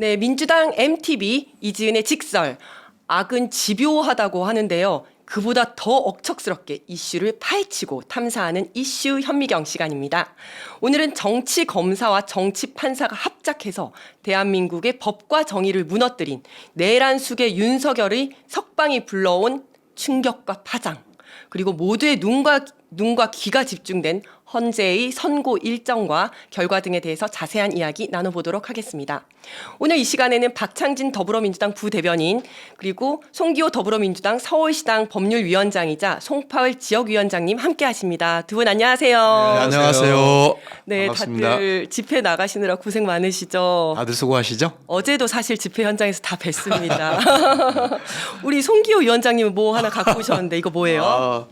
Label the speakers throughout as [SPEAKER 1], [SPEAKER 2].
[SPEAKER 1] 네, 민주당 MTV 이지은의 직설. 악은 집요하다고 하는데요. 그보다 더 억척스럽게 이슈를 파헤치고 탐사하는 이슈 현미경 시간입니다. 오늘은 정치 검사와 정치 판사가 합작해서 대한민국의 법과 정의를 무너뜨린 내란숙의 윤석열의 석방이 불러온 충격과 파장, 그리고 모두의 눈과 귀가 집중된 헌재의 선고 일정과 결과 등에 대해서 자세한 이야기 나눠보도록 하겠습니다. 오늘 이 시간에는 박창진 더불어민주당 부대변인, 그리고 송기호 더불어민주당 서울시당 법률위원장이자 송파을 지역위원장님 함께 하십니다. 두 분 안녕하세요.
[SPEAKER 2] 네, 안녕하세요.
[SPEAKER 1] 네,
[SPEAKER 2] 반갑습니다.
[SPEAKER 1] 다들 집회 나가시느라 고생 많으시죠?
[SPEAKER 2] 다들 수고하시죠?
[SPEAKER 1] 어제도 사실 집회 현장에서 다 뵀습니다. 우리 송기호 위원장님은 뭐 하나 갖고 오셨는데 이거 뭐예요?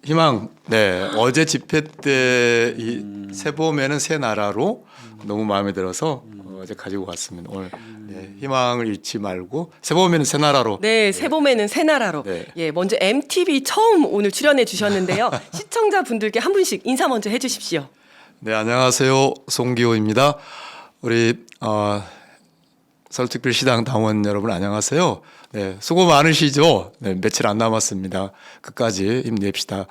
[SPEAKER 2] 희망. 네, 어제 집회 때 이 새봄에는 새 나라로 너무 마음에 들어서 어제 가지고 왔습니다. 오늘 네, 희망을 잃지 말고 새봄에는 새 나라로.
[SPEAKER 1] 네, 새봄에는 새 나라로.
[SPEAKER 2] 네.
[SPEAKER 1] 예, 먼저 MTV 처음 오늘 출연해 주셨는데요. 시청자분들께 한 분씩 인사 먼저 해주십시오.
[SPEAKER 2] 네, 안녕하세요. 송기호입니다. 우리 서울특별시당 당원 여러분 안녕하세요. 네, 수고 많으시죠? 네, 며칠 안 남았습니다. 끝까지 힘냅시다.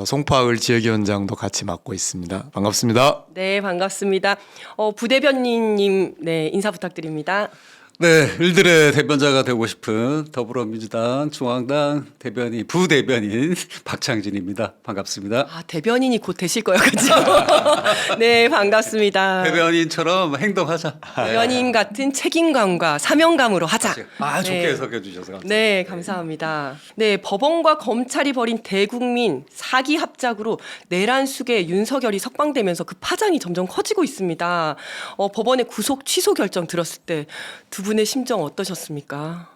[SPEAKER 2] 송파을 지역위원장도 같이 맡고 있습니다. 반갑습니다.
[SPEAKER 1] 네, 반갑습니다. 부대변인님, 네, 인사 부탁드립니다.
[SPEAKER 3] 네, 일들의 대변자가 되고 싶은 더불어민주당 중앙당 대변인 부대변인 박창진입니다. 반갑습니다.
[SPEAKER 1] 아, 대변인이 곧 되실 거예요, 그렇죠? 네, 반갑습니다.
[SPEAKER 3] 대변인처럼 행동하자.
[SPEAKER 1] 대변인 같은 책임감과 사명감으로 하자.
[SPEAKER 3] 아, 좋게
[SPEAKER 1] 네.
[SPEAKER 3] 해석해 주셔서 감사합니다.
[SPEAKER 1] 네, 감사합니다. 네, 법원과 검찰이 벌인 대국민 사기 합작으로 내란숙의 윤석열이 석방되면서 그 파장이 점점 커지고 있습니다. 법원의 구속 취소 결정 들었을 때 두 분의 심정 어떠셨습니까?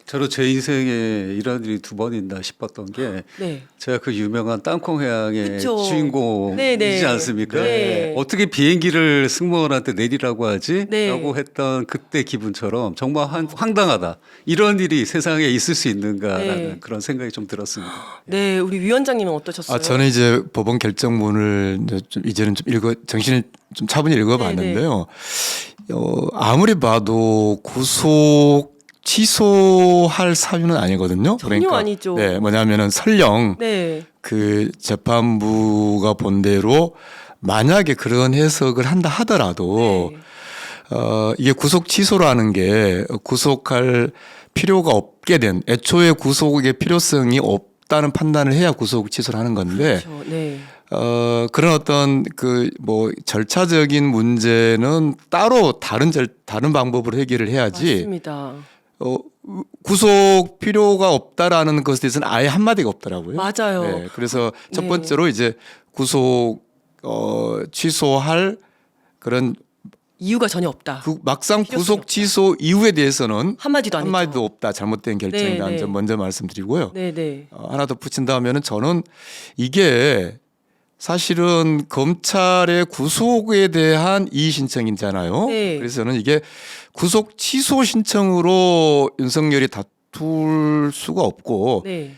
[SPEAKER 3] 저도 제 인생에 이런 일이 두 번 있나 싶었던 게
[SPEAKER 1] 네.
[SPEAKER 3] 제가 그 유명한 땅콩 해양의
[SPEAKER 1] 그쵸.
[SPEAKER 3] 주인공이지
[SPEAKER 1] 네네.
[SPEAKER 3] 않습니까?
[SPEAKER 1] 네.
[SPEAKER 3] 어떻게 비행기를 승무원한테 내리라고 하지?
[SPEAKER 1] 네.
[SPEAKER 3] 라고 했던 그때 기분처럼 정말 황당하다. 이런 일이 세상에 있을 수 있는가라는
[SPEAKER 1] 네.
[SPEAKER 3] 그런 생각이 좀 들었습니다.
[SPEAKER 1] 네, 우리 위원장님은 어떠셨어요?
[SPEAKER 2] 저는 이제 법원 결정문을 이제는 좀 정신을 좀 차분히 읽어봤는데요. 아무리 봐도 구속 취소할 사유는 아니거든요.
[SPEAKER 1] 전혀 아니죠.
[SPEAKER 2] 네, 뭐냐면은 설령
[SPEAKER 1] 네.
[SPEAKER 2] 그 재판부가 본 대로 만약에 그런 해석을 한다 하더라도
[SPEAKER 1] 네.
[SPEAKER 2] 이게 구속 취소라는 게 구속할 필요가 없게 된 애초에 구속의 필요성이 없다는 판단을 해야 구속 취소를 하는 건데
[SPEAKER 1] 그렇죠. 네.
[SPEAKER 2] 그런 어떤 그 뭐 절차적인 문제는 따로 다른 방법으로 해결을 해야지.
[SPEAKER 1] 맞습니다.
[SPEAKER 2] 구속 필요가 없다라는 것에 대해서는 아예 한마디가 없더라고요.
[SPEAKER 1] 맞아요.
[SPEAKER 2] 네, 그래서 첫
[SPEAKER 1] 네.
[SPEAKER 2] 번째로 이제 구속 취소할 그런
[SPEAKER 1] 이유가 전혀 없다.
[SPEAKER 2] 막상
[SPEAKER 1] 필요성이
[SPEAKER 2] 구속
[SPEAKER 1] 없다.
[SPEAKER 2] 취소 이유에 대해서는
[SPEAKER 1] 한마디도 안 했죠.
[SPEAKER 2] 한마디도 없다. 잘못된 결정이라는
[SPEAKER 1] 네, 네.
[SPEAKER 2] 점 먼저 말씀드리고요.
[SPEAKER 1] 네, 네.
[SPEAKER 2] 하나 더 붙인다면은 저는 이게 사실은 검찰의 구속에 대한 이의 신청이잖아요.
[SPEAKER 1] 네.
[SPEAKER 2] 그래서 저는 이게 구속 취소 신청으로 윤석열이 다툴 수가 없고
[SPEAKER 1] 네.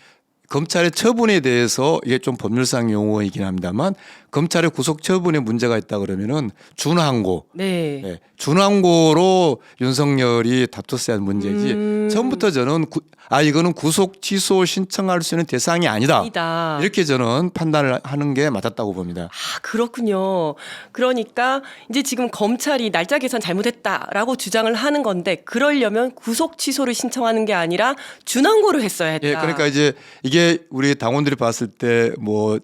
[SPEAKER 2] 검찰의 처분에 대해서 이게 좀 법률상 용어이긴 합니다만 검찰의 구속 처분에 문제가 있다 그러면은 준항고,
[SPEAKER 1] 네.
[SPEAKER 2] 네, 준항고로 윤석열이 다퉜어야 하는 문제지. 처음부터 저는 이거는 구속 취소 신청할 수 있는 대상이 아니다.
[SPEAKER 1] 아니다.
[SPEAKER 2] 이렇게 저는 판단을 하는 게 맞았다고 봅니다.
[SPEAKER 1] 아, 그렇군요. 그러니까 이제 지금 검찰이 날짜 계산 잘못했다라고 주장을 하는 건데 그러려면 구속 취소를 신청하는 게 아니라 준항고를 했어야 했다.
[SPEAKER 2] 예, 그러니까 이제 이게 우리 당원들이 봤을 때 뭐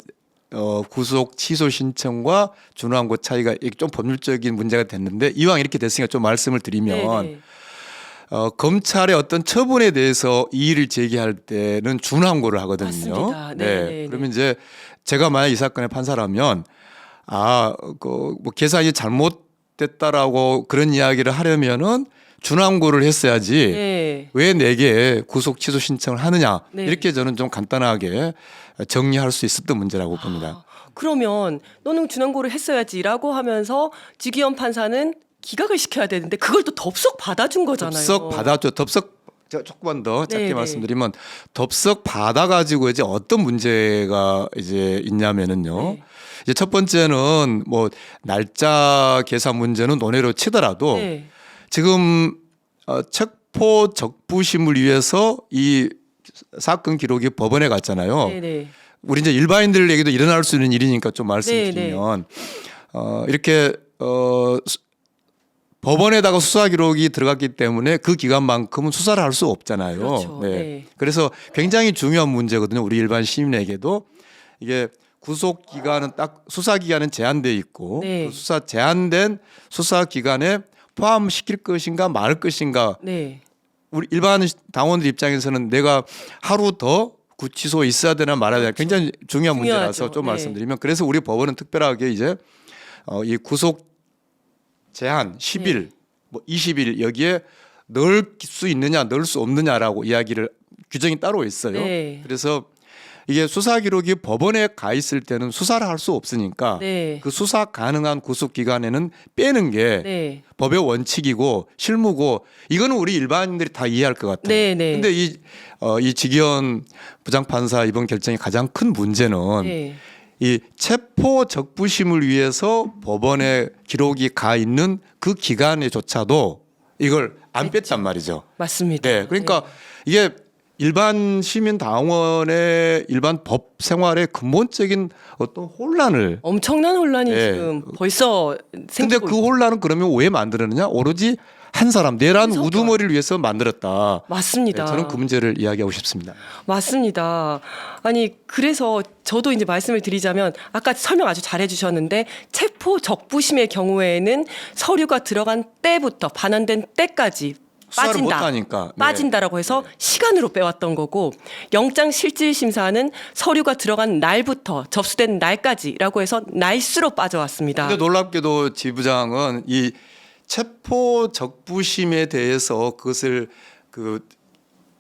[SPEAKER 2] 구속 취소 신청과 준항고 차이가 좀 법률적인 문제가 됐는데 이왕 이렇게 됐으니까 좀 말씀을 드리면
[SPEAKER 1] 네,
[SPEAKER 2] 검찰의 어떤 처분에 대해서 이의를 제기할 때는 준항고를 하거든요.
[SPEAKER 1] 맞습니다. 네, 네, 네.
[SPEAKER 2] 그러면 이제 제가 만약 이 사건의 판사라면 뭐 계산이 잘못됐다라고 그런 이야기를 하려면은 준항고를 했어야지.
[SPEAKER 1] 네.
[SPEAKER 2] 왜 내게 구속 취소 신청을 하느냐.
[SPEAKER 1] 네.
[SPEAKER 2] 이렇게 저는 좀 간단하게 정리할 수 있었던 문제라고 봅니다.
[SPEAKER 1] 그러면 너는 준항고를 했어야지라고 하면서 지기현 판사는 기각을 시켜야 되는데 그걸 또 덥석 받아준 거잖아요.
[SPEAKER 2] 덥석 받았죠. 제가 조금만 더 짧게
[SPEAKER 1] 네,
[SPEAKER 2] 말씀드리면 덥석 받아가지고 이제 어떤 문제가 이제 있냐면은요.
[SPEAKER 1] 네.
[SPEAKER 2] 이제 첫 번째는 뭐 날짜 계산 문제는 논외로 치더라도
[SPEAKER 1] 네.
[SPEAKER 2] 지금 체포 적부심을 위해서 이 사건 기록이 법원에 갔잖아요.
[SPEAKER 1] 네네.
[SPEAKER 2] 우리 이제 일반인들에게도 일어날 수 있는 일이니까 좀 말씀드리면 이렇게 법원에다가 수사 기록이 들어갔기 때문에 그 기간만큼은 수사를 할 수 없잖아요.
[SPEAKER 1] 그렇죠. 네.
[SPEAKER 2] 그래서 굉장히 중요한 문제거든요. 우리 일반 시민에게도 이게 구속 기간은 딱 수사 기간은 제한돼 있고
[SPEAKER 1] 네.
[SPEAKER 2] 그 수사 제한된 수사 기간에 포함시킬 것인가 말 것인가.
[SPEAKER 1] 네.
[SPEAKER 2] 우리 일반 당원들 입장에서는 내가 하루 더 구치소에 있어야 되나 말아야 되나 굉장히 중요한 문제라서 좀
[SPEAKER 1] 네.
[SPEAKER 2] 말씀드리면 그래서 우리 법원은 특별하게 이제 이 구속 제한 10일, 뭐 20일 여기에 넣을 수 있느냐, 넣을 수 없느냐라고 이야기를 규정이 따로 있어요.
[SPEAKER 1] 네.
[SPEAKER 2] 그래서 이게 수사 기록이 법원에 가 있을 때는 수사를 할 수 없으니까
[SPEAKER 1] 네.
[SPEAKER 2] 그 수사 가능한 구속 기간에는 빼는 게
[SPEAKER 1] 네.
[SPEAKER 2] 법의 원칙이고 실무고 이거는 우리 일반인들이 다 이해할 것 같아요.
[SPEAKER 1] 네, 네.
[SPEAKER 2] 근데 이 지기현 부장판사 이번 결정의 가장 큰 문제는
[SPEAKER 1] 네.
[SPEAKER 2] 이 체포 적부심을 위해서 법원에 기록이 가 있는 그 기간에조차도 이걸 안 뺐단 말이죠.
[SPEAKER 1] 맞습니다.
[SPEAKER 2] 네, 그러니까 이게 일반 시민 당원의 일반 법 생활의 근본적인 어떤 혼란을
[SPEAKER 1] 엄청난 혼란이
[SPEAKER 2] 네.
[SPEAKER 1] 지금 벌써
[SPEAKER 2] 근데
[SPEAKER 1] 생기고
[SPEAKER 2] 그 혼란은 그러면 왜 만들었느냐? 오로지 한 사람 내란
[SPEAKER 1] 한석관.
[SPEAKER 2] 우두머리를 위해서 만들었다.
[SPEAKER 1] 맞습니다.
[SPEAKER 2] 네, 저는 그 문제를 이야기하고 싶습니다.
[SPEAKER 1] 맞습니다. 아니 그래서 저도 이제 말씀을 드리자면 아까 설명 아주 잘해 주셨는데 체포 적부심의 경우에는 서류가 들어간 때부터 반환된 때까지
[SPEAKER 2] 수사를
[SPEAKER 1] 빠진다.
[SPEAKER 2] 못하니까. 네.
[SPEAKER 1] 빠진다라고 해서 시간으로 빼왔던 거고 영장 실질 심사는 서류가 들어간 날부터 접수된 날까지라고 해서 날수로 빠져왔습니다.
[SPEAKER 2] 근데 놀랍게도 지 부장은 이 체포 적부심에 대해서 그것을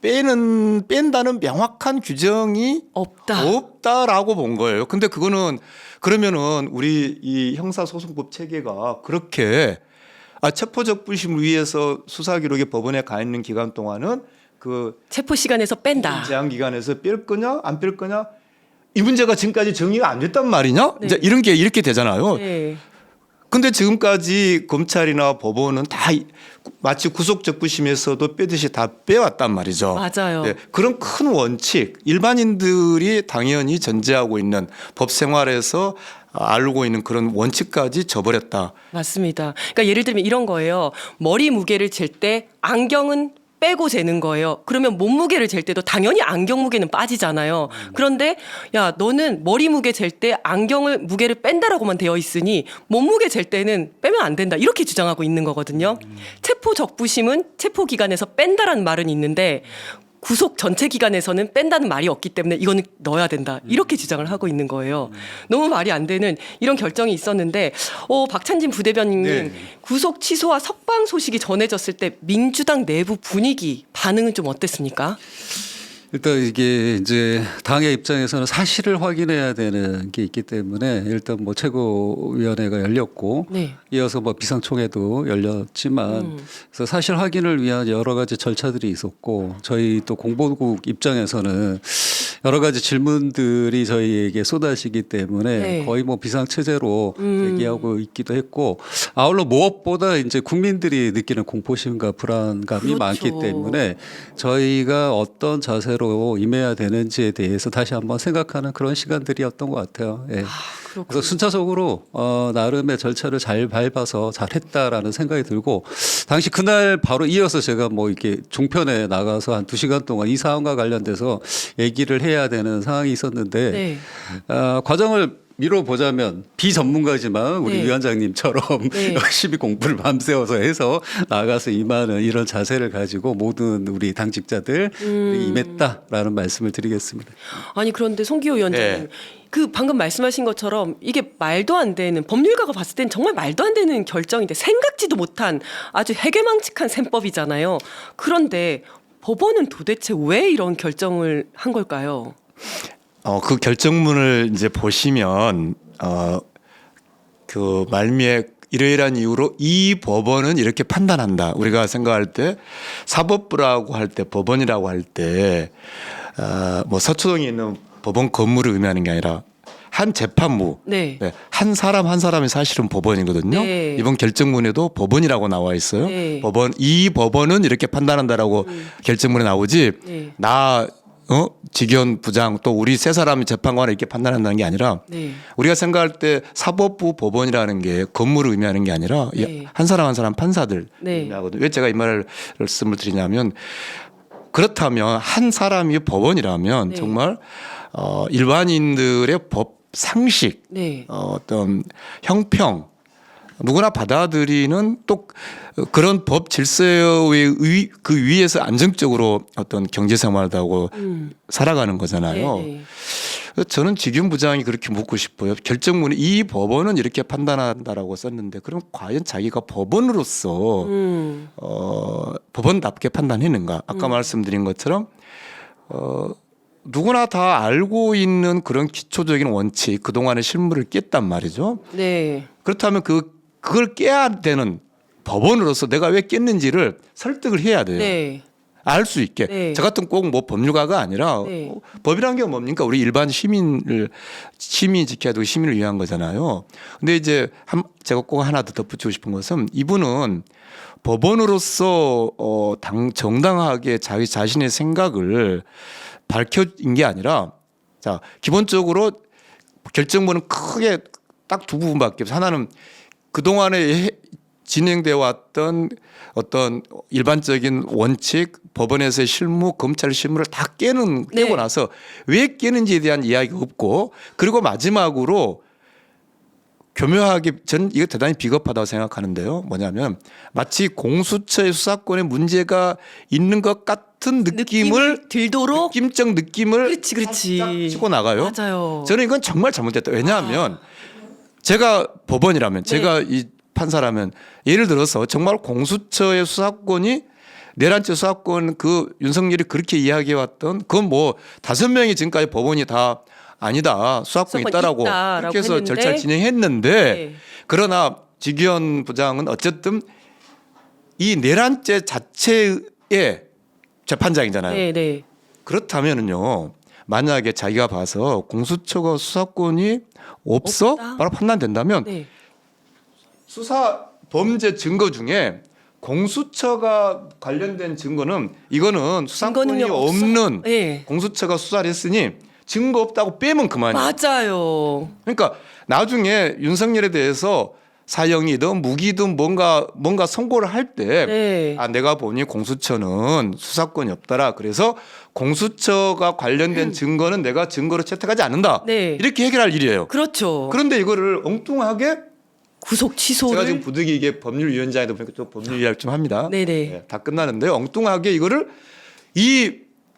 [SPEAKER 2] 뺀다는 명확한 규정이 없다라고 본 거예요. 근데 그거는 그러면은 우리 이 형사소송법 체계가 그렇게 체포 적부심을 위해서 수사 기록이 법원에 가 있는 기간 동안은 그
[SPEAKER 1] 체포 시간에서 뺀다.
[SPEAKER 2] 제한 기간에서 뺄 거냐 안 뺄 거냐 이 문제가 지금까지 정리가 안 됐단 말이냐?
[SPEAKER 1] 네.
[SPEAKER 2] 이제 이런 게 이렇게 되잖아요.
[SPEAKER 1] 네.
[SPEAKER 2] 근데 지금까지 검찰이나 법원은 다 마치 구속 적부심에서도 빼듯이 다 빼왔단 말이죠.
[SPEAKER 1] 맞아요.
[SPEAKER 2] 네, 그런 큰 원칙 일반인들이 당연히 전제하고 있는 법 생활에서 알고 있는 그런 원칙까지 저버렸다.
[SPEAKER 1] 맞습니다. 그러니까 예를 들면 이런 거예요. 머리 무게를 잴 때 안경은 빼고 재는 거예요. 그러면 몸무게를 잴 때도 당연히 안경 무게는 빠지잖아요. 그런데 야 너는 머리 무게 잴 때 안경을 무게를 뺀다라고만 되어 있으니 몸무게 잴 때는 빼면 안 된다. 이렇게 주장하고 있는 거거든요. 체포 적부심은 체포 기간에서 뺀다라는 말은 있는데 구속 전체 기간에서는 뺀다는 말이 없기 때문에 이거는 넣어야 된다. 이렇게 주장을 하고 있는 거예요. 너무 말이 안 되는 이런 결정이 있었는데 박찬진 부대변인님
[SPEAKER 2] 네.
[SPEAKER 1] 구속 취소와 석방 소식이 전해졌을 때 민주당 내부 분위기 반응은 좀 어땠습니까?
[SPEAKER 3] 일단 이게 이제 당의 입장에서는 사실을 확인해야 되는 게 있기 때문에 일단 뭐 최고위원회가 열렸고
[SPEAKER 1] 네.
[SPEAKER 3] 이어서 뭐 비상총회도 열렸지만 그래서 사실 확인을 위한 여러 가지 절차들이 있었고 저희 또 공보국 입장에서는 여러 가지 질문들이 저희에게 쏟아지기 때문에
[SPEAKER 1] 네.
[SPEAKER 3] 거의 뭐 비상체제로 대기하고 있기도 했고 아울러 무엇보다 이제 국민들이 느끼는 공포심과 불안감이
[SPEAKER 1] 그렇죠.
[SPEAKER 3] 많기 때문에 저희가 어떤 자세로 임해야 되는지에 대해서 다시 한번 생각하는 그런 시간들이었던 것 같아요. 예. 그래서 순차적으로 나름의 절차를 잘 밟아서 잘했다라는 생각이 들고 당시 그날 바로 이어서 제가 뭐 이렇게 종편에 나가서 한 2시간 동안 이 사안과 관련돼서 얘기를 해야 되는 상황이 있었는데
[SPEAKER 1] 네.
[SPEAKER 3] 과정을 미뤄보자면 비전문가지만 우리
[SPEAKER 1] 네.
[SPEAKER 3] 위원장님처럼
[SPEAKER 1] 네.
[SPEAKER 3] 열심히 공부를 밤새워서 해서 나가서 임하는 이런 자세를 가지고 모든 우리 당직자들 임했다라는 말씀을 드리겠습니다.
[SPEAKER 1] 아니 그런데 송기호 위원장님
[SPEAKER 2] 네.
[SPEAKER 1] 그 방금 말씀하신 것처럼 이게 말도 안 되는 법률가가 봤을 땐 정말 말도 안 되는 결정인데 생각지도 못한 아주 해괴망측한 셈법이잖아요. 그런데 법원은 도대체 왜 이런 결정을 한 걸까요?
[SPEAKER 2] 그 결정문을 이제 보시면 그 말미에 이러이러한 이유로 이 법원은 이렇게 판단한다. 우리가 생각할 때 사법부라고 할 때 법원이라고 할 때 뭐 서초동에 있는 법원 건물을 의미하는 게 아니라 한 재판부,
[SPEAKER 1] 네.
[SPEAKER 2] 네, 한 사람 한 사람이 사실은 법원이거든요.
[SPEAKER 1] 네.
[SPEAKER 2] 이번 결정문에도 법원이라고 나와 있어요.
[SPEAKER 1] 네.
[SPEAKER 2] 이 법원은 이렇게 판단한다라고 결정문에 나오지.
[SPEAKER 1] 네.
[SPEAKER 2] 나 직원 부장 또 우리 세 사람이 재판관을 이렇게 판단한다는 게 아니라
[SPEAKER 1] 네.
[SPEAKER 2] 우리가 생각할 때 사법부 법원이라는 게 건물을 의미하는 게 아니라
[SPEAKER 1] 네.
[SPEAKER 2] 한 사람 한 사람 판사들
[SPEAKER 1] 네.
[SPEAKER 2] 의미하거든요. 왜 제가 이 말씀을 드리냐면 그렇다면 한 사람이 법원이라면
[SPEAKER 1] 네.
[SPEAKER 2] 정말 일반인들의 법 상식
[SPEAKER 1] 네.
[SPEAKER 2] 어떤 형평 누구나 받아들이는 또 그런 법 질서의 그 위에서 안정적으로 어떤 경제 생활을 하고 살아가는 거잖아요.
[SPEAKER 1] 네.
[SPEAKER 2] 저는 직윤 부장이 그렇게 묻고 싶어요. 결정문에 이 법원은 이렇게 판단한다라고 썼는데 그럼 과연 자기가 법원으로서 법원답게 판단했는가? 아까 말씀드린 것처럼 누구나 다 알고 있는 그런 기초적인 원칙 그동안의 실무를 깼단 말이죠.
[SPEAKER 1] 네.
[SPEAKER 2] 그렇다면 그걸 깨야 되는 법원으로서 내가 왜 깼는지를 설득을 해야 돼요.
[SPEAKER 1] 네.
[SPEAKER 2] 알 수 있게.
[SPEAKER 1] 네.
[SPEAKER 2] 저 같은 꼭 뭐 법률가가 아니라
[SPEAKER 1] 네.
[SPEAKER 2] 법이라는 게 뭡니까? 우리 일반 시민이 지켜야 되고 시민을 위한 거잖아요. 근데 이제 제가 꼭 하나 더 덧붙이고 싶은 것은 이분은 법원으로서 정당하게 자기 자신의 생각을 밝혀진 게 아니라 자, 기본적으로 결정문은 크게 딱 두 부분밖에 없어요. 하나는 그동안에 진행되어 왔던 어떤 일반적인 원칙, 법원에서의 실무, 검찰 실무를 다 깨고
[SPEAKER 1] 네.
[SPEAKER 2] 나서 왜 깨는지에 대한 이야기가 없고 그리고 마지막으로 교묘하게 전 이거 대단히 비겁하다고 생각하는데요. 뭐냐면 마치 공수처의 수사권에 문제가 있는 것 같은 느낌을
[SPEAKER 1] 들도록
[SPEAKER 2] 느낌적 느낌을
[SPEAKER 1] 그렇지.
[SPEAKER 2] 딱 치고 나가요.
[SPEAKER 1] 맞아요.
[SPEAKER 2] 저는 이건 정말 잘못됐다. 왜냐하면 제가 법원이라면 제가 이 판사라면 예를 들어서 정말 공수처의 수사권이 내란죄 수사권 그 윤석열이 그렇게 이야기해왔던 그건 뭐 5명이 지금까지 법원이 다 아니다 수사권이 있다라고 그렇게 해서
[SPEAKER 1] 했는데.
[SPEAKER 2] 절차를 진행했는데
[SPEAKER 1] 네.
[SPEAKER 2] 그러나 지기현 부장은 어쨌든 이 내란죄 자체의 재판장이잖아요.
[SPEAKER 1] 네, 네.
[SPEAKER 2] 그렇다면은요 만약에 자기가 봐서 공수처가 수사권이
[SPEAKER 1] 없다?
[SPEAKER 2] 바로 판단된다면
[SPEAKER 1] 네.
[SPEAKER 2] 수사 범죄 증거 중에 공수처가 관련된 증거는 이거는 수사권이
[SPEAKER 1] 증거능력 없어.
[SPEAKER 2] 없는
[SPEAKER 1] 네.
[SPEAKER 2] 공수처가 수사를 했으니 증거 없다고 빼면 그만이에요.
[SPEAKER 1] 맞아요.
[SPEAKER 2] 그러니까 나중에 윤석열에 대해서 사형이든 무기든 뭔가 선고를 할 때
[SPEAKER 1] 네.
[SPEAKER 2] 내가 보니 공수처는 수사권이 없더라. 그래서 공수처가 관련된 증거는 내가 증거로 채택하지 않는다.
[SPEAKER 1] 네.
[SPEAKER 2] 이렇게 해결할 일이에요.
[SPEAKER 1] 그렇죠.
[SPEAKER 2] 그런데 이거를 엉뚱하게
[SPEAKER 1] 구속 취소를
[SPEAKER 2] 제가 지금 부득이하게 법률위원장이다 보니까 또 법률 이야기 좀 합니다.
[SPEAKER 1] 네네.
[SPEAKER 2] 네, 다 끝나는데 엉뚱하게 이거를 이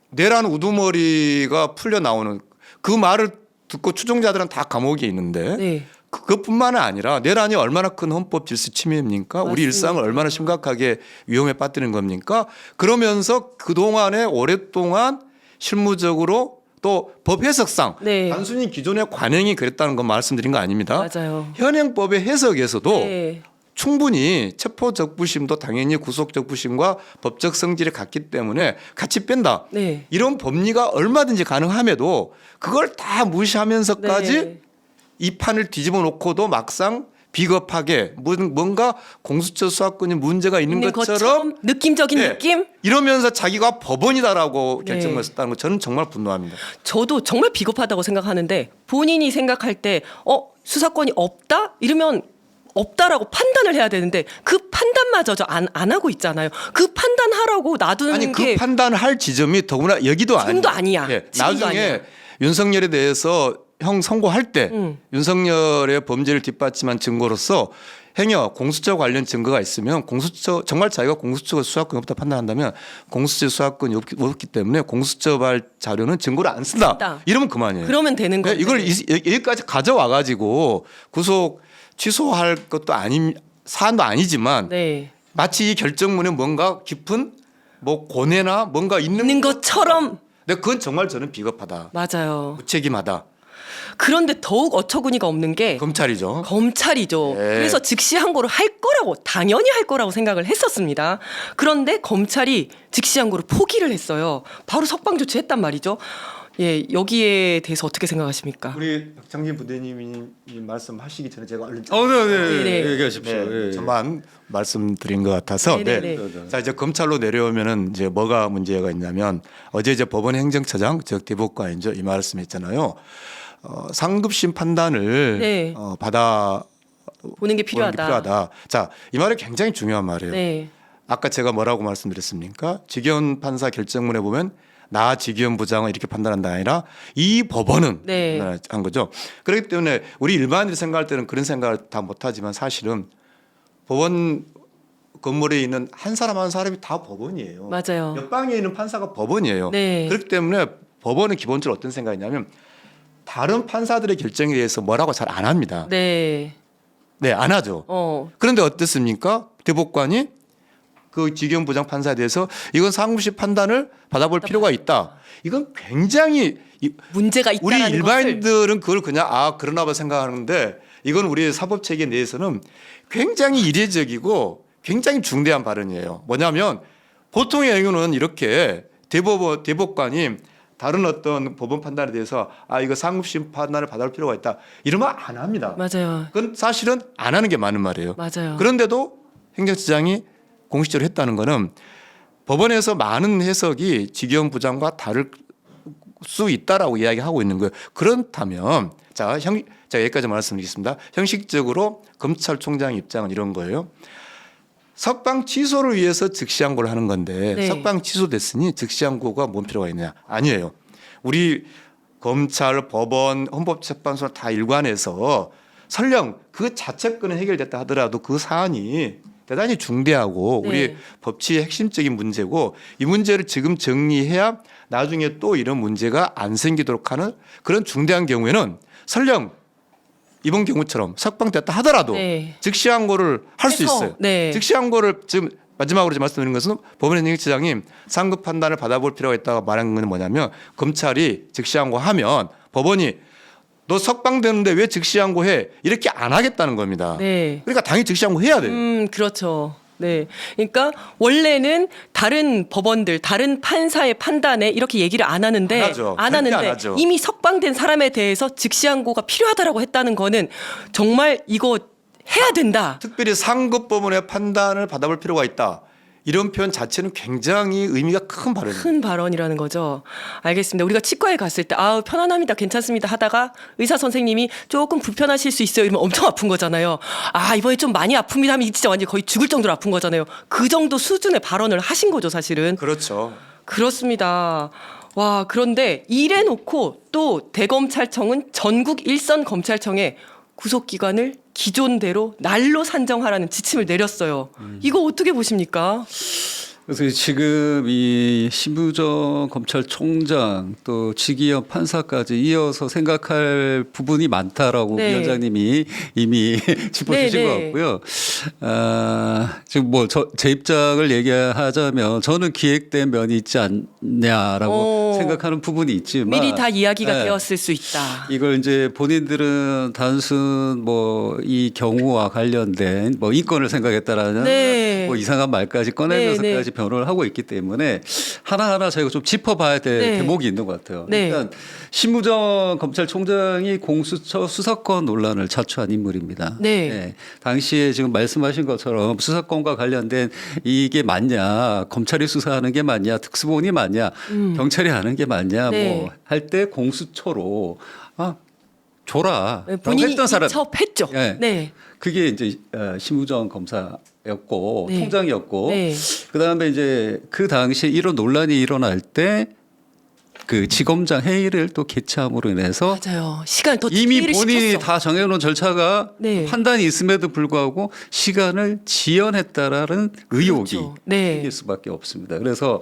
[SPEAKER 2] 내란 우두머리가 풀려 나오는 그 말을 듣고 추종자들은 다 감옥에 있는데
[SPEAKER 1] 네.
[SPEAKER 2] 그것뿐만 아니라 내란이 얼마나 큰 헌법 질서 침해입니까? 우리
[SPEAKER 1] 맞습니다.
[SPEAKER 2] 일상을 얼마나 심각하게 위험에 빠뜨리는 겁니까? 그러면서 그동안에 오랫동안 실무적으로 또 법 해석상
[SPEAKER 1] 네.
[SPEAKER 2] 단순히 기존의 관행이 그랬다는 건 말씀드린 거 아닙니다.
[SPEAKER 1] 맞아요.
[SPEAKER 2] 현행법의 해석에서도
[SPEAKER 1] 네.
[SPEAKER 2] 충분히 체포적부심도 당연히 구속적부심과 법적 성질이 같기 때문에 같이 뺀다.
[SPEAKER 1] 네.
[SPEAKER 2] 이런 법리가 얼마든지 가능함에도 그걸 다 무시하면서까지
[SPEAKER 1] 네.
[SPEAKER 2] 이 판을 뒤집어 놓고도 막상 비겁하게 뭔가 공수처 수사권이 문제가 있는 것처럼
[SPEAKER 1] 느낌적인
[SPEAKER 2] 네,
[SPEAKER 1] 느낌?
[SPEAKER 2] 이러면서 자기가 법원이다라고
[SPEAKER 1] 네.
[SPEAKER 2] 결정을 했다는 거 저는 정말 분노합니다.
[SPEAKER 1] 저도 정말 비겁하다고 생각하는데 본인이 생각할 때 수사권이 없다? 이러면 없다라고 판단을 해야 되는데 그 판단마저 안 하고 있잖아요. 그 판단하라고 놔두는
[SPEAKER 2] 아니 그
[SPEAKER 1] 게
[SPEAKER 2] 판단을 할 지점이 더구나 여기도
[SPEAKER 1] 지금도
[SPEAKER 2] 아니에요.
[SPEAKER 1] 아니야.
[SPEAKER 2] 예,
[SPEAKER 1] 지금도
[SPEAKER 2] 나중에
[SPEAKER 1] 아니야.
[SPEAKER 2] 윤석열에 대해서 형 선고할 때 윤석열의 범죄를 뒷받침한 증거로서 행여 공수처 관련 증거가 있으면 공수처 정말 자기가 공수처가 수사권이 없다 판단한다면 공수처 수사권이 없기 때문에 공수처발 자료는 증거를 안 쓴다.
[SPEAKER 1] 쓴다.
[SPEAKER 2] 이러면 그만이에요.
[SPEAKER 1] 그러면 되는
[SPEAKER 2] 네,
[SPEAKER 1] 건데.
[SPEAKER 2] 이걸 여기까지 가져와 가지고 구속 취소할 것도 사안도 아니지만
[SPEAKER 1] 네.
[SPEAKER 2] 마치 이 결정문에 뭔가 깊은 뭐 고뇌나 뭔가
[SPEAKER 1] 있는 것처럼
[SPEAKER 2] 근데 그건 정말 저는 비겁하다.
[SPEAKER 1] 맞아요.
[SPEAKER 2] 무책임하다.
[SPEAKER 1] 그런데 더욱 어처구니가 없는 게
[SPEAKER 2] 검찰이죠.
[SPEAKER 1] 검찰이죠.
[SPEAKER 2] 네.
[SPEAKER 1] 그래서 즉시 항고를 할 거라고 당연히 할 거라고 생각을 했었습니다. 그런데 검찰이 즉시 항고를 포기를 했어요. 바로 석방 조치했단 말이죠. 예, 여기에 대해서 어떻게 생각하십니까?
[SPEAKER 2] 우리 박창진 부대님이 말씀하시기 전에 제가 얼른
[SPEAKER 1] 네.
[SPEAKER 3] 얘기하십시오.
[SPEAKER 2] 네,
[SPEAKER 3] 예.
[SPEAKER 2] 저만 말씀드린 것 같아서
[SPEAKER 1] 네,
[SPEAKER 2] 네.
[SPEAKER 1] 네.
[SPEAKER 2] 자 이제 검찰로 내려오면은 이제 뭐가 문제가 있냐면 어제 이제 법원 행정처장 즉 대법관이죠 이 말씀했잖아요. 상급심 판단을
[SPEAKER 1] 네.
[SPEAKER 2] 받아
[SPEAKER 1] 보는 게
[SPEAKER 2] 보는 게
[SPEAKER 1] 필요하다.
[SPEAKER 2] 필요하다. 자, 이 말이 굉장히 중요한 말이에요.
[SPEAKER 1] 네.
[SPEAKER 2] 아까 제가 뭐라고 말씀드렸습니까? 직위원 판사 결정문에 보면 나 직위원 부장은 이렇게 판단한다 아니라 이 법원은
[SPEAKER 1] 네.
[SPEAKER 2] 한 거죠. 그렇기 때문에 우리 일반인들이 생각할 때는 그런 생각을 다 못하지만 사실은 법원 건물에 있는 한 사람 한 사람이 다 법원이에요.
[SPEAKER 1] 맞아요.
[SPEAKER 2] 옆방에 있는 판사가 법원이에요.
[SPEAKER 1] 네.
[SPEAKER 2] 그렇기 때문에 법원은 기본적으로 어떤 생각이냐면 다른 판사들의 결정에 대해서 뭐라고 잘 안 합니다.
[SPEAKER 1] 네.
[SPEAKER 2] 네, 안 하죠. 그런데 어떻습니까? 대법관이 그 직위원 부장 판사에 대해서 이건 상급심 판단을 받아볼 필요가 있다. 이건 굉장히
[SPEAKER 1] 문제가
[SPEAKER 2] 우리
[SPEAKER 1] 있다는 것을
[SPEAKER 2] 일반인들은 그걸 그냥 그러나 봐 생각하는데 이건 우리 사법 체계 내에서는 굉장히 이례적이고 굉장히 중대한 발언이에요. 뭐냐면 보통의 경우는 이렇게 대법관이 다른 어떤 법원 판단에 대해서 이거 상급심 판단을 받아볼 필요가 있다. 이러면 안 합니다.
[SPEAKER 1] 맞아요.
[SPEAKER 2] 그건 사실은 안 하는 게 맞는 말이에요.
[SPEAKER 1] 맞아요.
[SPEAKER 2] 그런데도 행정처장이 공식적으로 했다는 거는 법원에서 많은 해석이 직위원 부장과 다를 수 있다라고 이야기하고 있는 거예요. 그렇다면 제가 여기까지 말씀드리겠습니다. 형식적으로 검찰총장 입장은 이런 거예요. 석방 취소를 위해서 즉시항고를 하는 건데
[SPEAKER 1] 네.
[SPEAKER 2] 석방 취소됐으니 즉시항고가 뭔 필요가 있느냐? 아니에요. 우리 검찰, 법원, 헌법재판소 다 일관해서 설령 그 자체권은 해결됐다 하더라도 그 사안이 대단히 중대하고
[SPEAKER 1] 네.
[SPEAKER 2] 우리 법치의 핵심적인 문제고 이 문제를 지금 정리해야 나중에 또 이런 문제가 안 생기도록 하는 그런 중대한 경우에는 설령 이번 경우처럼 석방됐다 하더라도
[SPEAKER 1] 네.
[SPEAKER 2] 즉시항고를 할 수
[SPEAKER 1] 해서,
[SPEAKER 2] 있어요.
[SPEAKER 1] 네.
[SPEAKER 2] 즉시항고를 지금 마지막으로 말씀드리는 것은 법원행정처장이 상급 판단을 받아볼 필요가 있다고 말한 건 뭐냐면 검찰이 즉시항고하면 법원이 너 석방되는데 왜 즉시항고해? 이렇게 안 하겠다는 겁니다.
[SPEAKER 1] 네.
[SPEAKER 2] 그러니까 당연히 즉시항고해야 돼요.
[SPEAKER 1] 그렇죠. 네. 그러니까 원래는 다른 법원들, 다른 판사의 판단에 이렇게 얘기를 안 하는데
[SPEAKER 2] 안 하죠.
[SPEAKER 1] 안
[SPEAKER 2] 절대 안
[SPEAKER 1] 하는데
[SPEAKER 2] 하죠.
[SPEAKER 1] 이미 석방된 사람에 대해서 즉시항고가 필요하다라고 했다는 거는 정말 이거 해야 된다.
[SPEAKER 2] 특별히 상급 법원의 판단을 받아볼 필요가 있다. 이런 표현 자체는 굉장히 의미가 큰 발언이에요.
[SPEAKER 1] 큰 발언이라는 거죠. 알겠습니다. 우리가 치과에 갔을 때 편안합니다. 괜찮습니다. 하다가 의사 선생님이 조금 불편하실 수 있어요. 이러면 엄청 아픈 거잖아요. 이번에 좀 많이 아픕니다 하면 진짜 완전히 거의 죽을 정도로 아픈 거잖아요. 그 정도 수준의 발언을 하신 거죠, 사실은.
[SPEAKER 2] 그렇죠.
[SPEAKER 1] 그렇습니다. 와, 그런데 이래 놓고 또 대검찰청은 전국 일선 검찰청에 구속기관을 기존대로 날로 산정하라는 지침을 내렸어요. 이거 어떻게 보십니까?
[SPEAKER 3] 그래서 지금 이 심우정 검찰총장 또 직위원 판사까지 이어서 생각할 부분이 많다라고
[SPEAKER 1] 네.
[SPEAKER 3] 위원장님이 이미 짚어주신
[SPEAKER 1] 네,
[SPEAKER 3] 것
[SPEAKER 1] 네.
[SPEAKER 3] 같고요. 지금 뭐 제 입장을 얘기하자면 저는 기획된 면이 있지 않냐라고 생각하는 부분이 있지만
[SPEAKER 1] 미리 다 이야기가
[SPEAKER 3] 네.
[SPEAKER 1] 되었을 수 있다.
[SPEAKER 3] 이걸 이제 본인들은 단순 뭐 이 경우와 관련된 뭐 인권을 생각했다라는
[SPEAKER 1] 네.
[SPEAKER 3] 뭐 이상한 말까지 꺼내면서까지 변호를 하고 있기 때문에 하나하나 저희가 좀 짚어봐야 될
[SPEAKER 1] 네.
[SPEAKER 3] 대목이 있는 것 같아요.
[SPEAKER 1] 네.
[SPEAKER 3] 일단 심우정 검찰총장이 공수처 수사권 논란을 자초한 인물입니다.
[SPEAKER 1] 네.
[SPEAKER 3] 당시에 지금 말씀하신 것처럼 수사권과 관련된 이게 맞냐, 검찰이 수사하는 게 맞냐, 특수본이 맞냐, 경찰이 하는 게 맞냐,
[SPEAKER 1] 네.
[SPEAKER 3] 뭐 할 때 공수처로 줘라.
[SPEAKER 1] 네, 본인이
[SPEAKER 3] 했던 사람.
[SPEAKER 1] 인첩했죠.
[SPEAKER 3] 네.
[SPEAKER 1] 네.
[SPEAKER 3] 그게 이제 심우정 검사였고
[SPEAKER 1] 네.
[SPEAKER 3] 총장이었고
[SPEAKER 1] 네.
[SPEAKER 3] 그다음에 이제 그 당시에 이런 논란이 일어날 때 그 지검장 회의를 또 개최함으로 인해서
[SPEAKER 1] 맞아요. 시간을 더
[SPEAKER 3] 이미
[SPEAKER 1] 딜레이를
[SPEAKER 3] 본인이
[SPEAKER 1] 시켰어.
[SPEAKER 3] 다 정해놓은 절차가
[SPEAKER 1] 네.
[SPEAKER 3] 판단이 있음에도 불구하고 시간을 지연했다라는 의혹이
[SPEAKER 1] 그렇죠. 네.
[SPEAKER 3] 생길 수밖에 없습니다. 그래서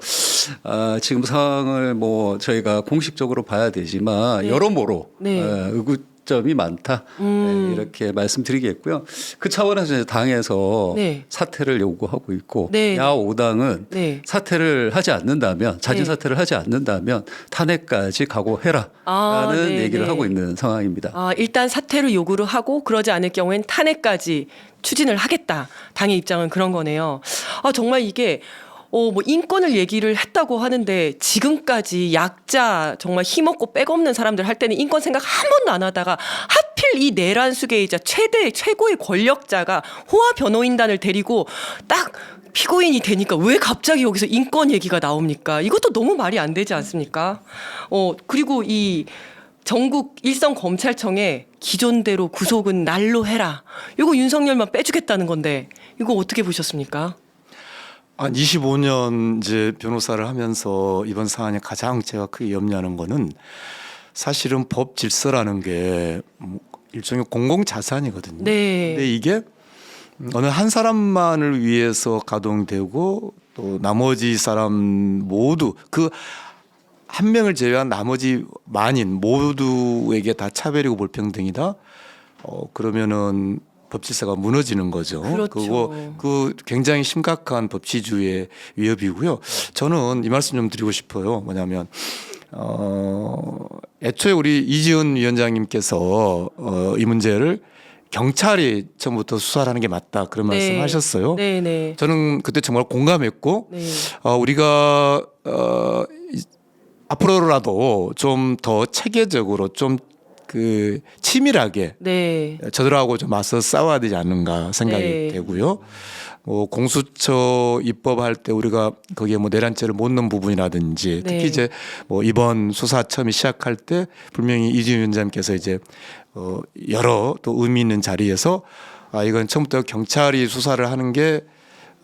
[SPEAKER 3] 지금 상황을 뭐 저희가 공식적으로 봐야 되지만
[SPEAKER 1] 네.
[SPEAKER 3] 여러모로
[SPEAKER 1] 네.
[SPEAKER 3] 의구점이 많다 네, 이렇게 말씀드리겠고요. 그 차원에서 이제 당에서
[SPEAKER 1] 네.
[SPEAKER 3] 사퇴를 요구하고 있고
[SPEAKER 1] 네.
[SPEAKER 3] 야5당은
[SPEAKER 1] 네.
[SPEAKER 3] 사퇴를 하지 않는다면 자진
[SPEAKER 1] 네.
[SPEAKER 3] 사퇴를 하지 않는다면 탄핵까지 각오해라라는
[SPEAKER 1] 네,
[SPEAKER 3] 얘기를
[SPEAKER 1] 네.
[SPEAKER 3] 하고 있는 상황입니다.
[SPEAKER 1] 일단 사퇴를 요구를 하고 그러지 않을 경우엔 탄핵까지 추진을 하겠다. 당의 입장은 그런 거네요. 정말 이게 뭐 인권을 얘기를 했다고 하는데 지금까지 약자 정말 힘없고 백없는 사람들 할 때는 인권 생각 한 번도 안 하다가 하필 이 내란 수계이자 최고의 권력자가 호화 변호인단을 데리고 딱 피고인이 되니까 왜 갑자기 여기서 인권 얘기가 나옵니까? 이것도 너무 말이 안 되지 않습니까? 그리고 이 전국 일선 검찰청에 기존대로 구속은 날로 해라. 이거 윤석열만 빼주겠다는 건데 이거 어떻게 보셨습니까?
[SPEAKER 2] 한 25년 이제 변호사를 하면서 이번 사안에 가장 제가 크게 염려하는 거는 사실은 법 질서라는 게 일종의 공공 자산이거든요.
[SPEAKER 1] 네.
[SPEAKER 2] 근데 이게 어느 한 사람만을 위해서 가동되고 또 나머지 사람 모두 그 한 명을 제외한 나머지 만인 모두에게 다 차별이고 불평등이다. 그러면은 법 질서가 무너지는 거죠.
[SPEAKER 1] 그렇죠.
[SPEAKER 2] 그 굉장히 심각한 법치주의의 위협이고요. 저는 이 말씀 좀 드리고 싶어요. 뭐냐면 애초에 우리 이지은 위원장님께서 이 문제를 경찰이 처음부터 수사를 하는 게 맞다 그런
[SPEAKER 1] 네.
[SPEAKER 2] 말씀하셨어요.
[SPEAKER 1] 네네.
[SPEAKER 2] 저는 그때 정말 공감했고
[SPEAKER 1] 네.
[SPEAKER 2] 우리가 앞으로라도 좀 더 체계적으로 좀 그 치밀하게
[SPEAKER 1] 네.
[SPEAKER 2] 저들하고 좀 맞서 싸워야 되지 않는가 생각이
[SPEAKER 1] 네.
[SPEAKER 2] 되고요. 뭐 공수처 입법할 때 우리가 거기에 뭐 내란죄를 못 넣은 부분이라든지 특히
[SPEAKER 1] 네.
[SPEAKER 2] 이제 뭐 이번 수사 처음에 시작할 때 분명히 이준 위원장님께서 이제 여러 또 의미 있는 자리에서 이건 처음부터 경찰이 수사를 하는 게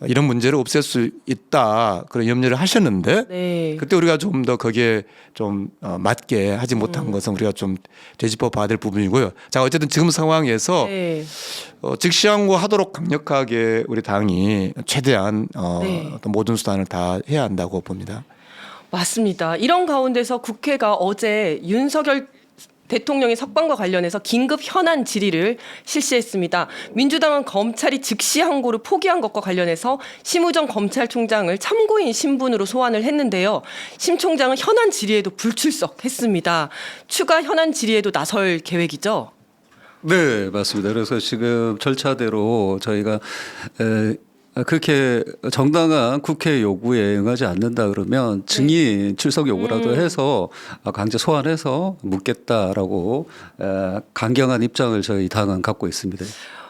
[SPEAKER 2] 이런 문제를 없앨 수 있다 그런 염려를 하셨는데
[SPEAKER 1] 네.
[SPEAKER 2] 그때 우리가 좀 더 거기에 좀 맞게 하지 못한 것은 우리가 좀 되짚어 봐야 될 부분이고요. 자 어쨌든 지금 상황에서
[SPEAKER 1] 네.
[SPEAKER 2] 즉시항고하도록 강력하게 우리 당이 최대한
[SPEAKER 1] 네.
[SPEAKER 2] 어떤 모든 수단을 다 해야 한다고 봅니다.
[SPEAKER 1] 맞습니다. 이런 가운데서 국회가 어제 윤석열 대통령의 석방과 관련해서 긴급 현안 질의를 실시했습니다. 민주당은 검찰이 즉시 항고를 포기한 것과 관련해서 심우정 검찰총장을 참고인 신분으로 소환을 했는데요. 심 총장은 현안 질의에도 불출석했습니다. 추가 현안 질의에도 나설 계획이죠?
[SPEAKER 3] 네, 맞습니다. 그래서 지금 절차대로 저희가 그렇게 정당한 국회 요구에 응하지 않는다 그러면 증인 출석 요구라도 해서 강제 소환해서 묻겠다라고 강경한 입장을 저희 당은 갖고 있습니다.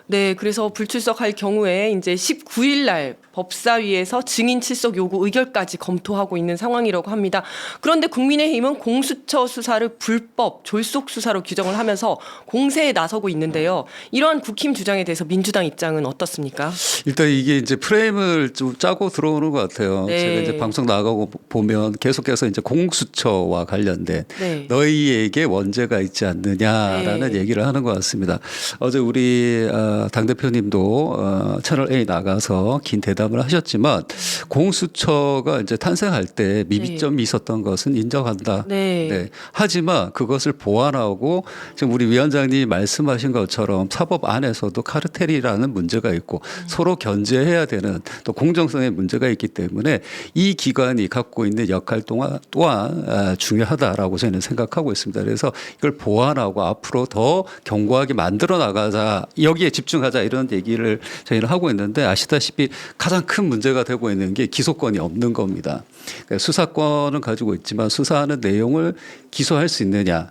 [SPEAKER 1] 네, 그래서 불출석할 경우에 이제 19일 날 법사위에서 증인 출석 요구 의결까지 검토하고 있는 상황이라고 합니다. 그런데 국민의힘은 공수처 수사를 불법 졸속 수사로 규정을 하면서 공세에 나서고 있는데요. 이러한 국힘 주장에 대해서 민주당 입장은 어떻습니까?
[SPEAKER 3] 일단 이게 이제 프레임을 좀 짜고 들어오는 것 같아요.
[SPEAKER 1] 네.
[SPEAKER 3] 제가 이제 방송 나가고 보면 계속해서 이제 공수처와 관련된
[SPEAKER 1] 네.
[SPEAKER 3] 너희에게 원죄가 있지 않느냐라는
[SPEAKER 1] 네.
[SPEAKER 3] 얘기를 하는 것 같습니다. 어제 우리 당 대표님도 채널 A 나가서 긴 대담을 하셨지만 공수처가 이제 탄생할 때 미비점이 있었던 것은 인정한다.
[SPEAKER 1] 네.
[SPEAKER 3] 하지만 그것을 보완하고 지금 우리 위원장님이 말씀하신 것처럼 사법 안에서도 카르텔이라는 문제가 있고 서로 견제해야 되는 또 공정성의 문제가 있기 때문에 이 기관이 갖고 있는 역할 또한 중요하다라고 저는 생각하고 있습니다. 그래서 이걸 보완하고 앞으로 더 견고하게 만들어 나가자, 여기에 집중하자 이런 얘기를 저희는 하고 있는데 아시다시피 가장 큰 문제가 되고 있는 게 기소권이 없는 겁니다. 그러니까 수사권은 가지고 있지만 수사하는 내용을 기소할 수 있느냐,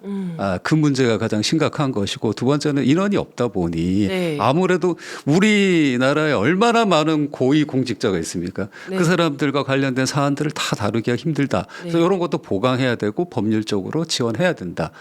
[SPEAKER 3] 그 문제가 가장 심각한 것이고 두 번째는 인원이 없다 보니
[SPEAKER 1] 네.
[SPEAKER 3] 아무래도 우리나라에 얼마나 많은 고위 공직자가 있습니까?
[SPEAKER 1] 네.
[SPEAKER 3] 그 사람들과 관련된 사안들을 다 다루기가 힘들다. 그래서
[SPEAKER 1] 네.
[SPEAKER 3] 이런 것도 보강해야 되고 법률적으로 지원해야 된다.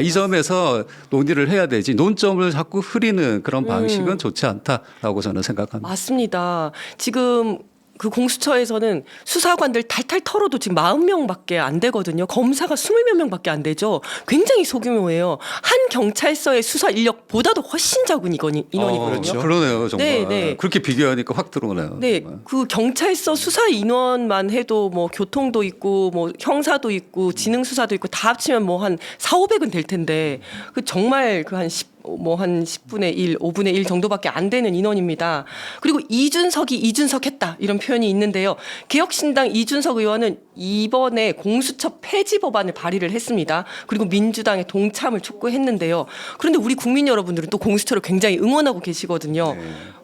[SPEAKER 3] 이 점에서 논의를 해야 되지 논점을 자꾸 흐리는 그런 방식은 좋지 않다라고 저는 생각합니다.
[SPEAKER 1] 맞습니다. 지금 그 공수처에서는 수사관들 탈탈 털어도 지금 40명밖에 안 되거든요. 검사가 20몇 명밖에 안 되죠. 굉장히 소규모예요. 한 경찰서의 수사 인력보다도 훨씬 적은 인원이거든요.
[SPEAKER 3] 그렇죠. 그러네요, 정말.
[SPEAKER 1] 네, 네.
[SPEAKER 3] 그렇게 비교하니까 확 들어오네요.
[SPEAKER 1] 네,
[SPEAKER 3] 정말.
[SPEAKER 1] 그 경찰서 수사 인원만 해도 뭐 교통도 있고 뭐 형사도 있고 지능 수사도 있고 다 합치면 뭐 한 4, 500은 될 텐데 그 정말 그 한 뭐 한 10분의 1, 5분의 1 정도밖에 안 되는 인원입니다. 그리고 이준석이 이준석했다 이런 표현이 있는데요. 개혁신당 이준석 의원은 이번에 공수처 폐지 법안을 발의를 했습니다. 그리고 민주당의 동참을 촉구했는데요. 그런데 우리 국민 여러분들은 또 공수처를 굉장히 응원하고 계시거든요.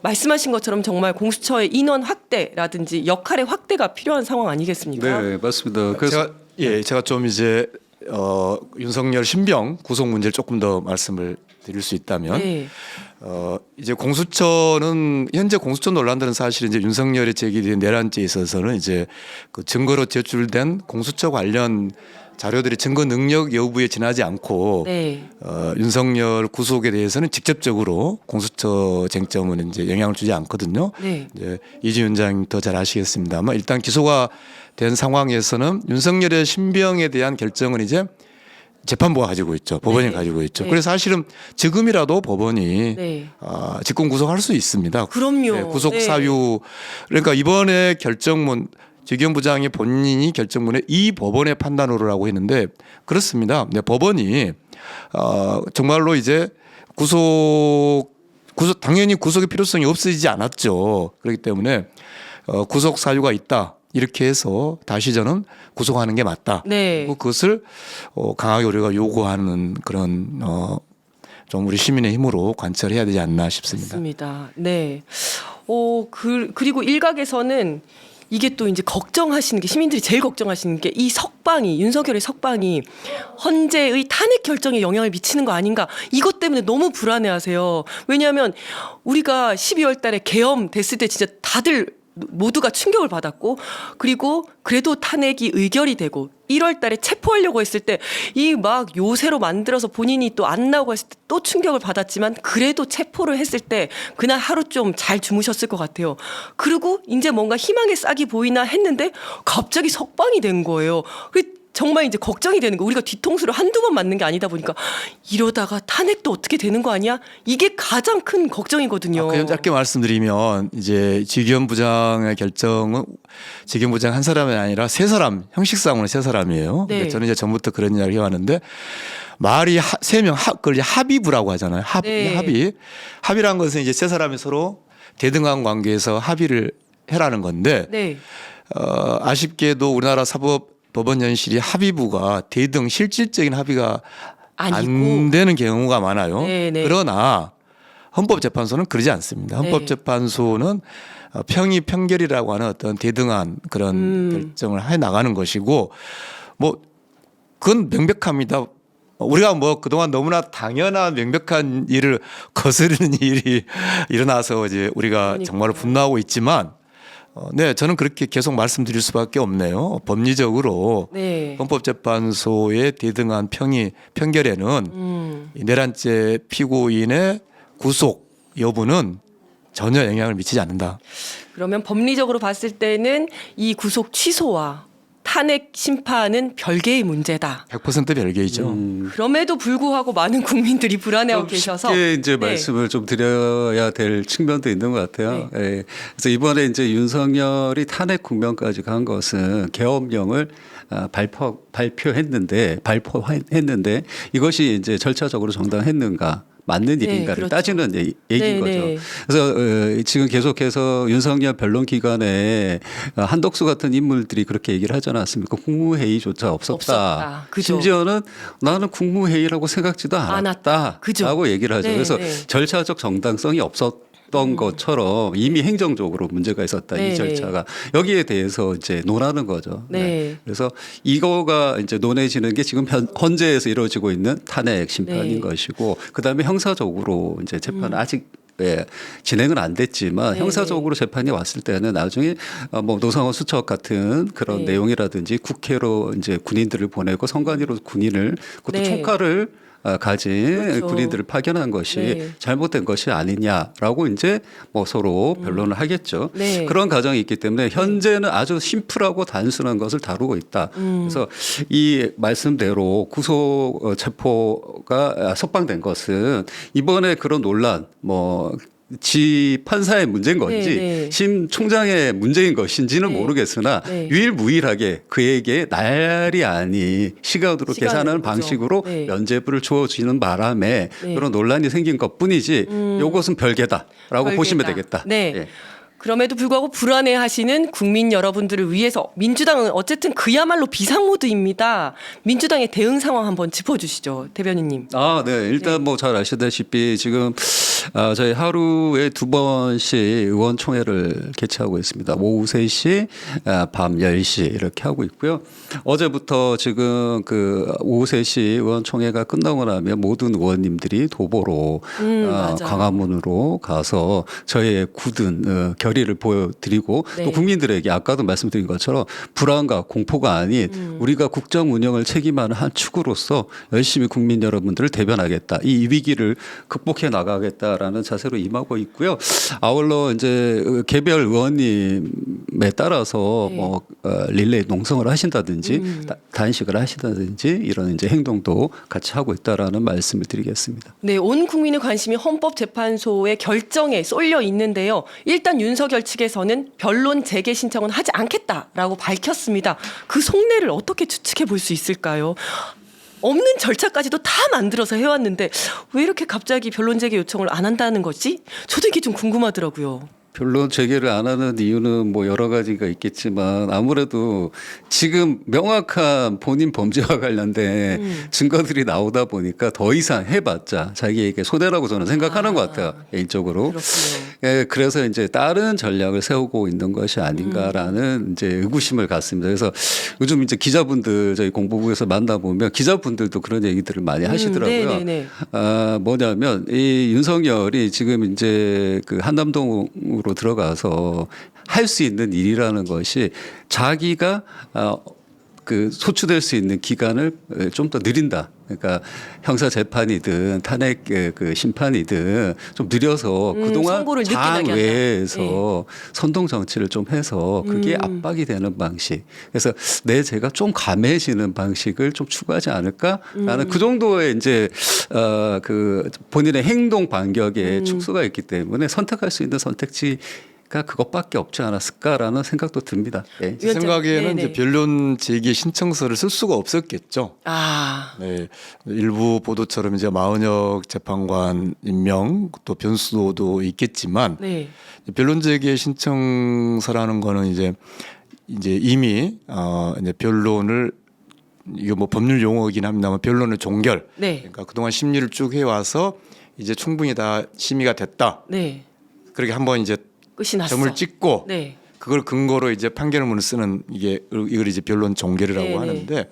[SPEAKER 1] 말씀하신 것처럼 정말 공수처의 인원 확대라든지 역할의 확대가 필요한 상황 아니겠습니까?
[SPEAKER 3] 네, 맞습니다. 그래서
[SPEAKER 2] 제가 좀 이제 윤석열 신병 구속 문제를 조금 더 말씀을 드릴 수 있다면
[SPEAKER 1] 네.
[SPEAKER 2] 이제 공수처는 현재 공수처 논란들은 사실 이제 윤석열이 제기된 내란죄에 있어서는 이제 그 증거로 제출된 공수처 관련 자료들이 증거 능력 여부에 지나지 않고
[SPEAKER 1] 네.
[SPEAKER 2] 윤석열 구속에 대해서는 직접적으로 공수처 쟁점은 이제 영향을 주지 않거든요.
[SPEAKER 1] 네.
[SPEAKER 2] 이제 이준 위원장님 더 잘 아시겠습니다만 일단 기소가 된 상황에서는 윤석열의 신병에 대한 결정은 이제 재판부가 가지고 있죠. 법원이
[SPEAKER 1] 네.
[SPEAKER 2] 가지고 있죠.
[SPEAKER 1] 네.
[SPEAKER 2] 그래서 사실은 지금이라도 법원이
[SPEAKER 1] 네.
[SPEAKER 2] 직권 구속할 수 있습니다.
[SPEAKER 1] 그럼요.
[SPEAKER 2] 네, 구속
[SPEAKER 1] 네.
[SPEAKER 2] 사유 그러니까 이번에 결정문 지경부장이 본인이 결정문에 이 법원의 판단으로라고 했는데 그렇습니다. 네, 법원이 정말로 이제 구속 당연히 구속의 필요성이 없어지지 않았죠. 그렇기 때문에 구속 사유가 있다. 이렇게 해서 다시 저는 구속하는 게 맞다.
[SPEAKER 1] 네.
[SPEAKER 2] 그리고 그것을 강하게 우리가 요구하는 그런 좀 우리 시민의 힘으로 관철해야 되지 않나 싶습니다.
[SPEAKER 1] 맞습니다. 네. 그리고 일각에서는 이게 또 이제 걱정하시는 게 시민들이 제일 걱정하시는 게 이 석방이 윤석열의 석방이 헌재의 탄핵 결정에 영향을 미치는 거 아닌가 이것 때문에 너무 불안해하세요. 왜냐하면 우리가 12월 달에 계엄 됐을 때 진짜 다들 모두가 충격을 받았고 그리고 그래도 탄핵이 의결이 되고 1월 달에 체포하려고 했을 때 이 막 요새로 만들어서 본인이 또 안 나오고 했을 때 또 충격을 받았지만 그래도 체포를 했을 때 그날 하루 좀 잘 주무셨을 것 같아요. 그리고 이제 뭔가 희망의 싹이 보이나 했는데 갑자기 석방이 된 거예요. 정말 이제 걱정이 되는 거. 우리가 뒤통수를 한두 번 맞는 게 아니다 보니까 이러다가 탄핵도 어떻게 되는 거 아니야? 이게 가장 큰 걱정이거든요.
[SPEAKER 2] 그냥 짧게 말씀드리면 이제 지기현 부장의 결정은 지기현 부장 한 사람이 아니라 세 사람 형식상으로 세 사람이에요.
[SPEAKER 1] 네.
[SPEAKER 2] 저는 이제 전부터 그런 이야기 해왔는데 말이 세 명 그걸 이제 합의부라고 하잖아요.
[SPEAKER 1] 네.
[SPEAKER 2] 합의란 것은 이제 세 사람이 서로 대등한 관계에서 합의를 해라는 건데
[SPEAKER 1] 네.
[SPEAKER 2] 아쉽게도 우리나라 사법법원 현실이 합의부가 대등 실질적인 합의가 안
[SPEAKER 1] 아니고.
[SPEAKER 2] 되는 경우가 많아요.
[SPEAKER 1] 네, 네.
[SPEAKER 2] 그러나 헌법재판소는 그러지 않습니다.
[SPEAKER 1] 네.
[SPEAKER 2] 헌법재판소는 평의 평결이라고 하는 어떤 대등한 그런 결정을 해 나가는 것이고 뭐 그건 명백합니다. 우리가 뭐 그동안 너무나 당연한 명백한 일을 거스르는 일이 일어나서 이제 우리가
[SPEAKER 1] 그러니까요.
[SPEAKER 2] 정말로 분노하고 있지만 네, 저는 그렇게 계속 말씀드릴 수밖에 없네요. 법리적으로
[SPEAKER 1] 네.
[SPEAKER 2] 헌법재판소의 대등한 평결에는 이 내란죄 피고인의 구속 여부는 전혀 영향을 미치지 않는다.
[SPEAKER 1] 그러면 법리적으로 봤을 때는 이 구속 취소와 탄핵 심판은 별개의 문제다.
[SPEAKER 2] 100% 별개이죠.
[SPEAKER 1] 그럼에도 불구하고 많은 국민들이 불안해하고
[SPEAKER 3] 좀
[SPEAKER 1] 계셔서
[SPEAKER 3] 쉽게 이제
[SPEAKER 1] 네.
[SPEAKER 3] 말씀을 좀 드려야 될 측면도 있는 것 같아요. 예. 그래서 이번에 이제 윤석열이 탄핵 국면까지 간 것은 계엄령을 발표했는데 이것이 이제 절차적으로 정당했는가? 맞는
[SPEAKER 1] 네,
[SPEAKER 3] 일인가를
[SPEAKER 1] 그렇죠.
[SPEAKER 3] 따지는 얘기인
[SPEAKER 1] 네,
[SPEAKER 3] 거죠.
[SPEAKER 1] 네.
[SPEAKER 3] 그래서 지금 계속해서 윤석열 변론 기간에 한덕수 같은 인물들이 그렇게 얘기를 하지 않았습니까? 국무회의조차 없었다.
[SPEAKER 1] 그죠.
[SPEAKER 3] 심지어는 나는 국무회의라고 생각지도 않았다.
[SPEAKER 1] 그죠.
[SPEAKER 3] 라고 얘기를 하죠.
[SPEAKER 1] 네,
[SPEAKER 3] 그래서
[SPEAKER 1] 네.
[SPEAKER 3] 절차적 정당성이 없었던 것처럼 이미 행정적으로 문제가 있었다.
[SPEAKER 1] 네,
[SPEAKER 3] 이 절차가. 여기에 대해서 이제 논하는 거죠.
[SPEAKER 1] 네.
[SPEAKER 3] 그래서 이거가 이제 논해지는 게 지금 헌재에서 이루어지고 있는 탄핵 심판인
[SPEAKER 1] 네.
[SPEAKER 3] 것이고 그다음에 형사적으로 이제 재판은 아직 진행은 안 됐지만
[SPEAKER 1] 네,
[SPEAKER 3] 형사적으로 재판이 왔을 때는 나중에 뭐 노상원 수첩 같은 그런
[SPEAKER 1] 네.
[SPEAKER 3] 내용이라든지 국회로 이제 군인들을 보내고 선관위로 군인을 그것도
[SPEAKER 1] 네.
[SPEAKER 3] 총칼을 가진
[SPEAKER 1] 그렇죠.
[SPEAKER 3] 군인들을 파견한 것이
[SPEAKER 1] 네.
[SPEAKER 3] 잘못된 것이 아니냐라고 이제 뭐 서로 변론을 하겠죠.
[SPEAKER 1] 네.
[SPEAKER 3] 그런 과정이 있기 때문에 현재는 아주 심플하고 단순한 것을 다루고 있다. 그래서 이 말씀대로 구속 체포가 석방된 것은 이번에 그런 논란 뭐 지 판사의 문제인 건지
[SPEAKER 1] 네, 네.
[SPEAKER 3] 심 총장의 문제인 것인지는
[SPEAKER 1] 네.
[SPEAKER 3] 모르겠으나
[SPEAKER 1] 네.
[SPEAKER 3] 유일무이하게 그에게 날이 아니 시간으로
[SPEAKER 1] 시간을
[SPEAKER 3] 계산하는
[SPEAKER 1] 보죠.
[SPEAKER 3] 방식으로
[SPEAKER 1] 네.
[SPEAKER 3] 면죄부를 주어지는 바람에
[SPEAKER 1] 네.
[SPEAKER 3] 그런 논란이 생긴 것뿐이지 이것은 별개다라고 보시면
[SPEAKER 1] 별개다.
[SPEAKER 3] 되겠다.
[SPEAKER 1] 네.
[SPEAKER 3] 예.
[SPEAKER 1] 그럼에도 불구하고 불안해하시는 국민 여러분들을 위해서 민주당은 어쨌든 그야말로 비상모드입니다. 민주당의 대응 상황 한번 짚어주시죠, 대변인님.
[SPEAKER 3] 아, 네. 일단 뭐 잘 아시다시피 지금 저희 하루에 2번씩 의원총회를 개최하고 있습니다. 오후 3시, 밤 10시 이렇게 하고 있고요. 어제부터 지금 그 오후 3시 의원총회가 끝나고 나면 모든 의원님들이 도보로
[SPEAKER 1] 맞아요.
[SPEAKER 3] 광화문으로 가서 저희의 굳은 결의를 보여드리고
[SPEAKER 1] 네.
[SPEAKER 3] 또 국민들에게 아까도 말씀드린 것처럼 불안과 공포가 아닌 우리가 국정 운영을 책임하는 한 축으로서 열심히 국민 여러분들을 대변하겠다. 이 위기를 극복해 나가겠다라는 자세로 임하고 있고요. 아울러 이제 개별 의원님에 따라서
[SPEAKER 1] 네.
[SPEAKER 3] 뭐 릴레이 농성을 하신다든지 단식을 하시다든지 이런 이제 행동도 같이 하고 있다라는 말씀을 드리겠습니다.
[SPEAKER 1] 네, 온 국민의 관심이 헌법재판소의 결정에 쏠려 있는데요. 일단 윤석열 측에서는 변론 재개 신청은 하지 않겠다라고 밝혔습니다. 그 속내를 어떻게 추측해 볼 수 있을까요? 없는 절차까지도 다 만들어서 해왔는데 왜 이렇게 갑자기 변론 재개 요청을 안 한다는 거지? 저도 이게 좀 궁금하더라고요.
[SPEAKER 3] 변론 재개를 안 하는 이유는 뭐 여러 가지가 있겠지만 아무래도 지금 명확한 본인 범죄와 관련된 증거들이 나오다 보니까 더 이상 해봤자 자기에게 손해라고 저는 생각하는 것 같아요. 개인적으로.
[SPEAKER 1] 그렇군요.
[SPEAKER 3] 예, 그래서 이제 다른 전략을 세우고 있는 것이 아닌가라는 이제 의구심을 갖습니다. 그래서 요즘 이제 기자분들 저희 공보부에서 만나보면 기자분들도 그런 얘기들을 많이 하시더라고요.
[SPEAKER 1] 네네네.
[SPEAKER 3] 뭐냐면 이 윤석열이 지금 이제 그 한남동으로 들어가서 할 수 있는 일이라는 것이 자기가 그 소추될 수 있는 기간을 좀 더 느린다. 그러니까 형사 재판이든 탄핵 그 심판이든 좀 느려서 그동안
[SPEAKER 1] 선고를 늦게 나게 한다.
[SPEAKER 3] 장외에서 선동 정치를 좀 해서 그게 압박이 되는 방식. 그래서 제가 좀 감해지는 방식을 좀 추구하지 않을까라는 그 정도의 이제 그 본인의 행동 반격에 축소가 있기 때문에 선택할 수 있는 선택지. 가 그것밖에 없지 않았을까라는 생각도 듭니다. 예.
[SPEAKER 2] 제 생각에는
[SPEAKER 1] 네네.
[SPEAKER 2] 이제 변론 제기 신청서를 쓸 수가 없었겠죠.
[SPEAKER 1] 아,
[SPEAKER 2] 네, 일부 보도처럼 이제 마은혁 재판관 임명 또 변수도 있겠지만
[SPEAKER 1] 네.
[SPEAKER 2] 변론 제기 신청서라는 거는 이제 이미 이제 변론을 이거 뭐 법률 용어이긴 합니다만 변론의 종결.
[SPEAKER 1] 네.
[SPEAKER 2] 그러니까 그동안 심리를 쭉 해와서 이제 충분히 다 심의가 됐다.
[SPEAKER 1] 네.
[SPEAKER 2] 그렇게 한번 이제
[SPEAKER 1] 끝이 났어.
[SPEAKER 2] 점을 찍고
[SPEAKER 1] 네.
[SPEAKER 2] 그걸 근거로 이제 판결문을 쓰는 이걸 이제 변론 종결이라고
[SPEAKER 1] 네네.
[SPEAKER 2] 하는데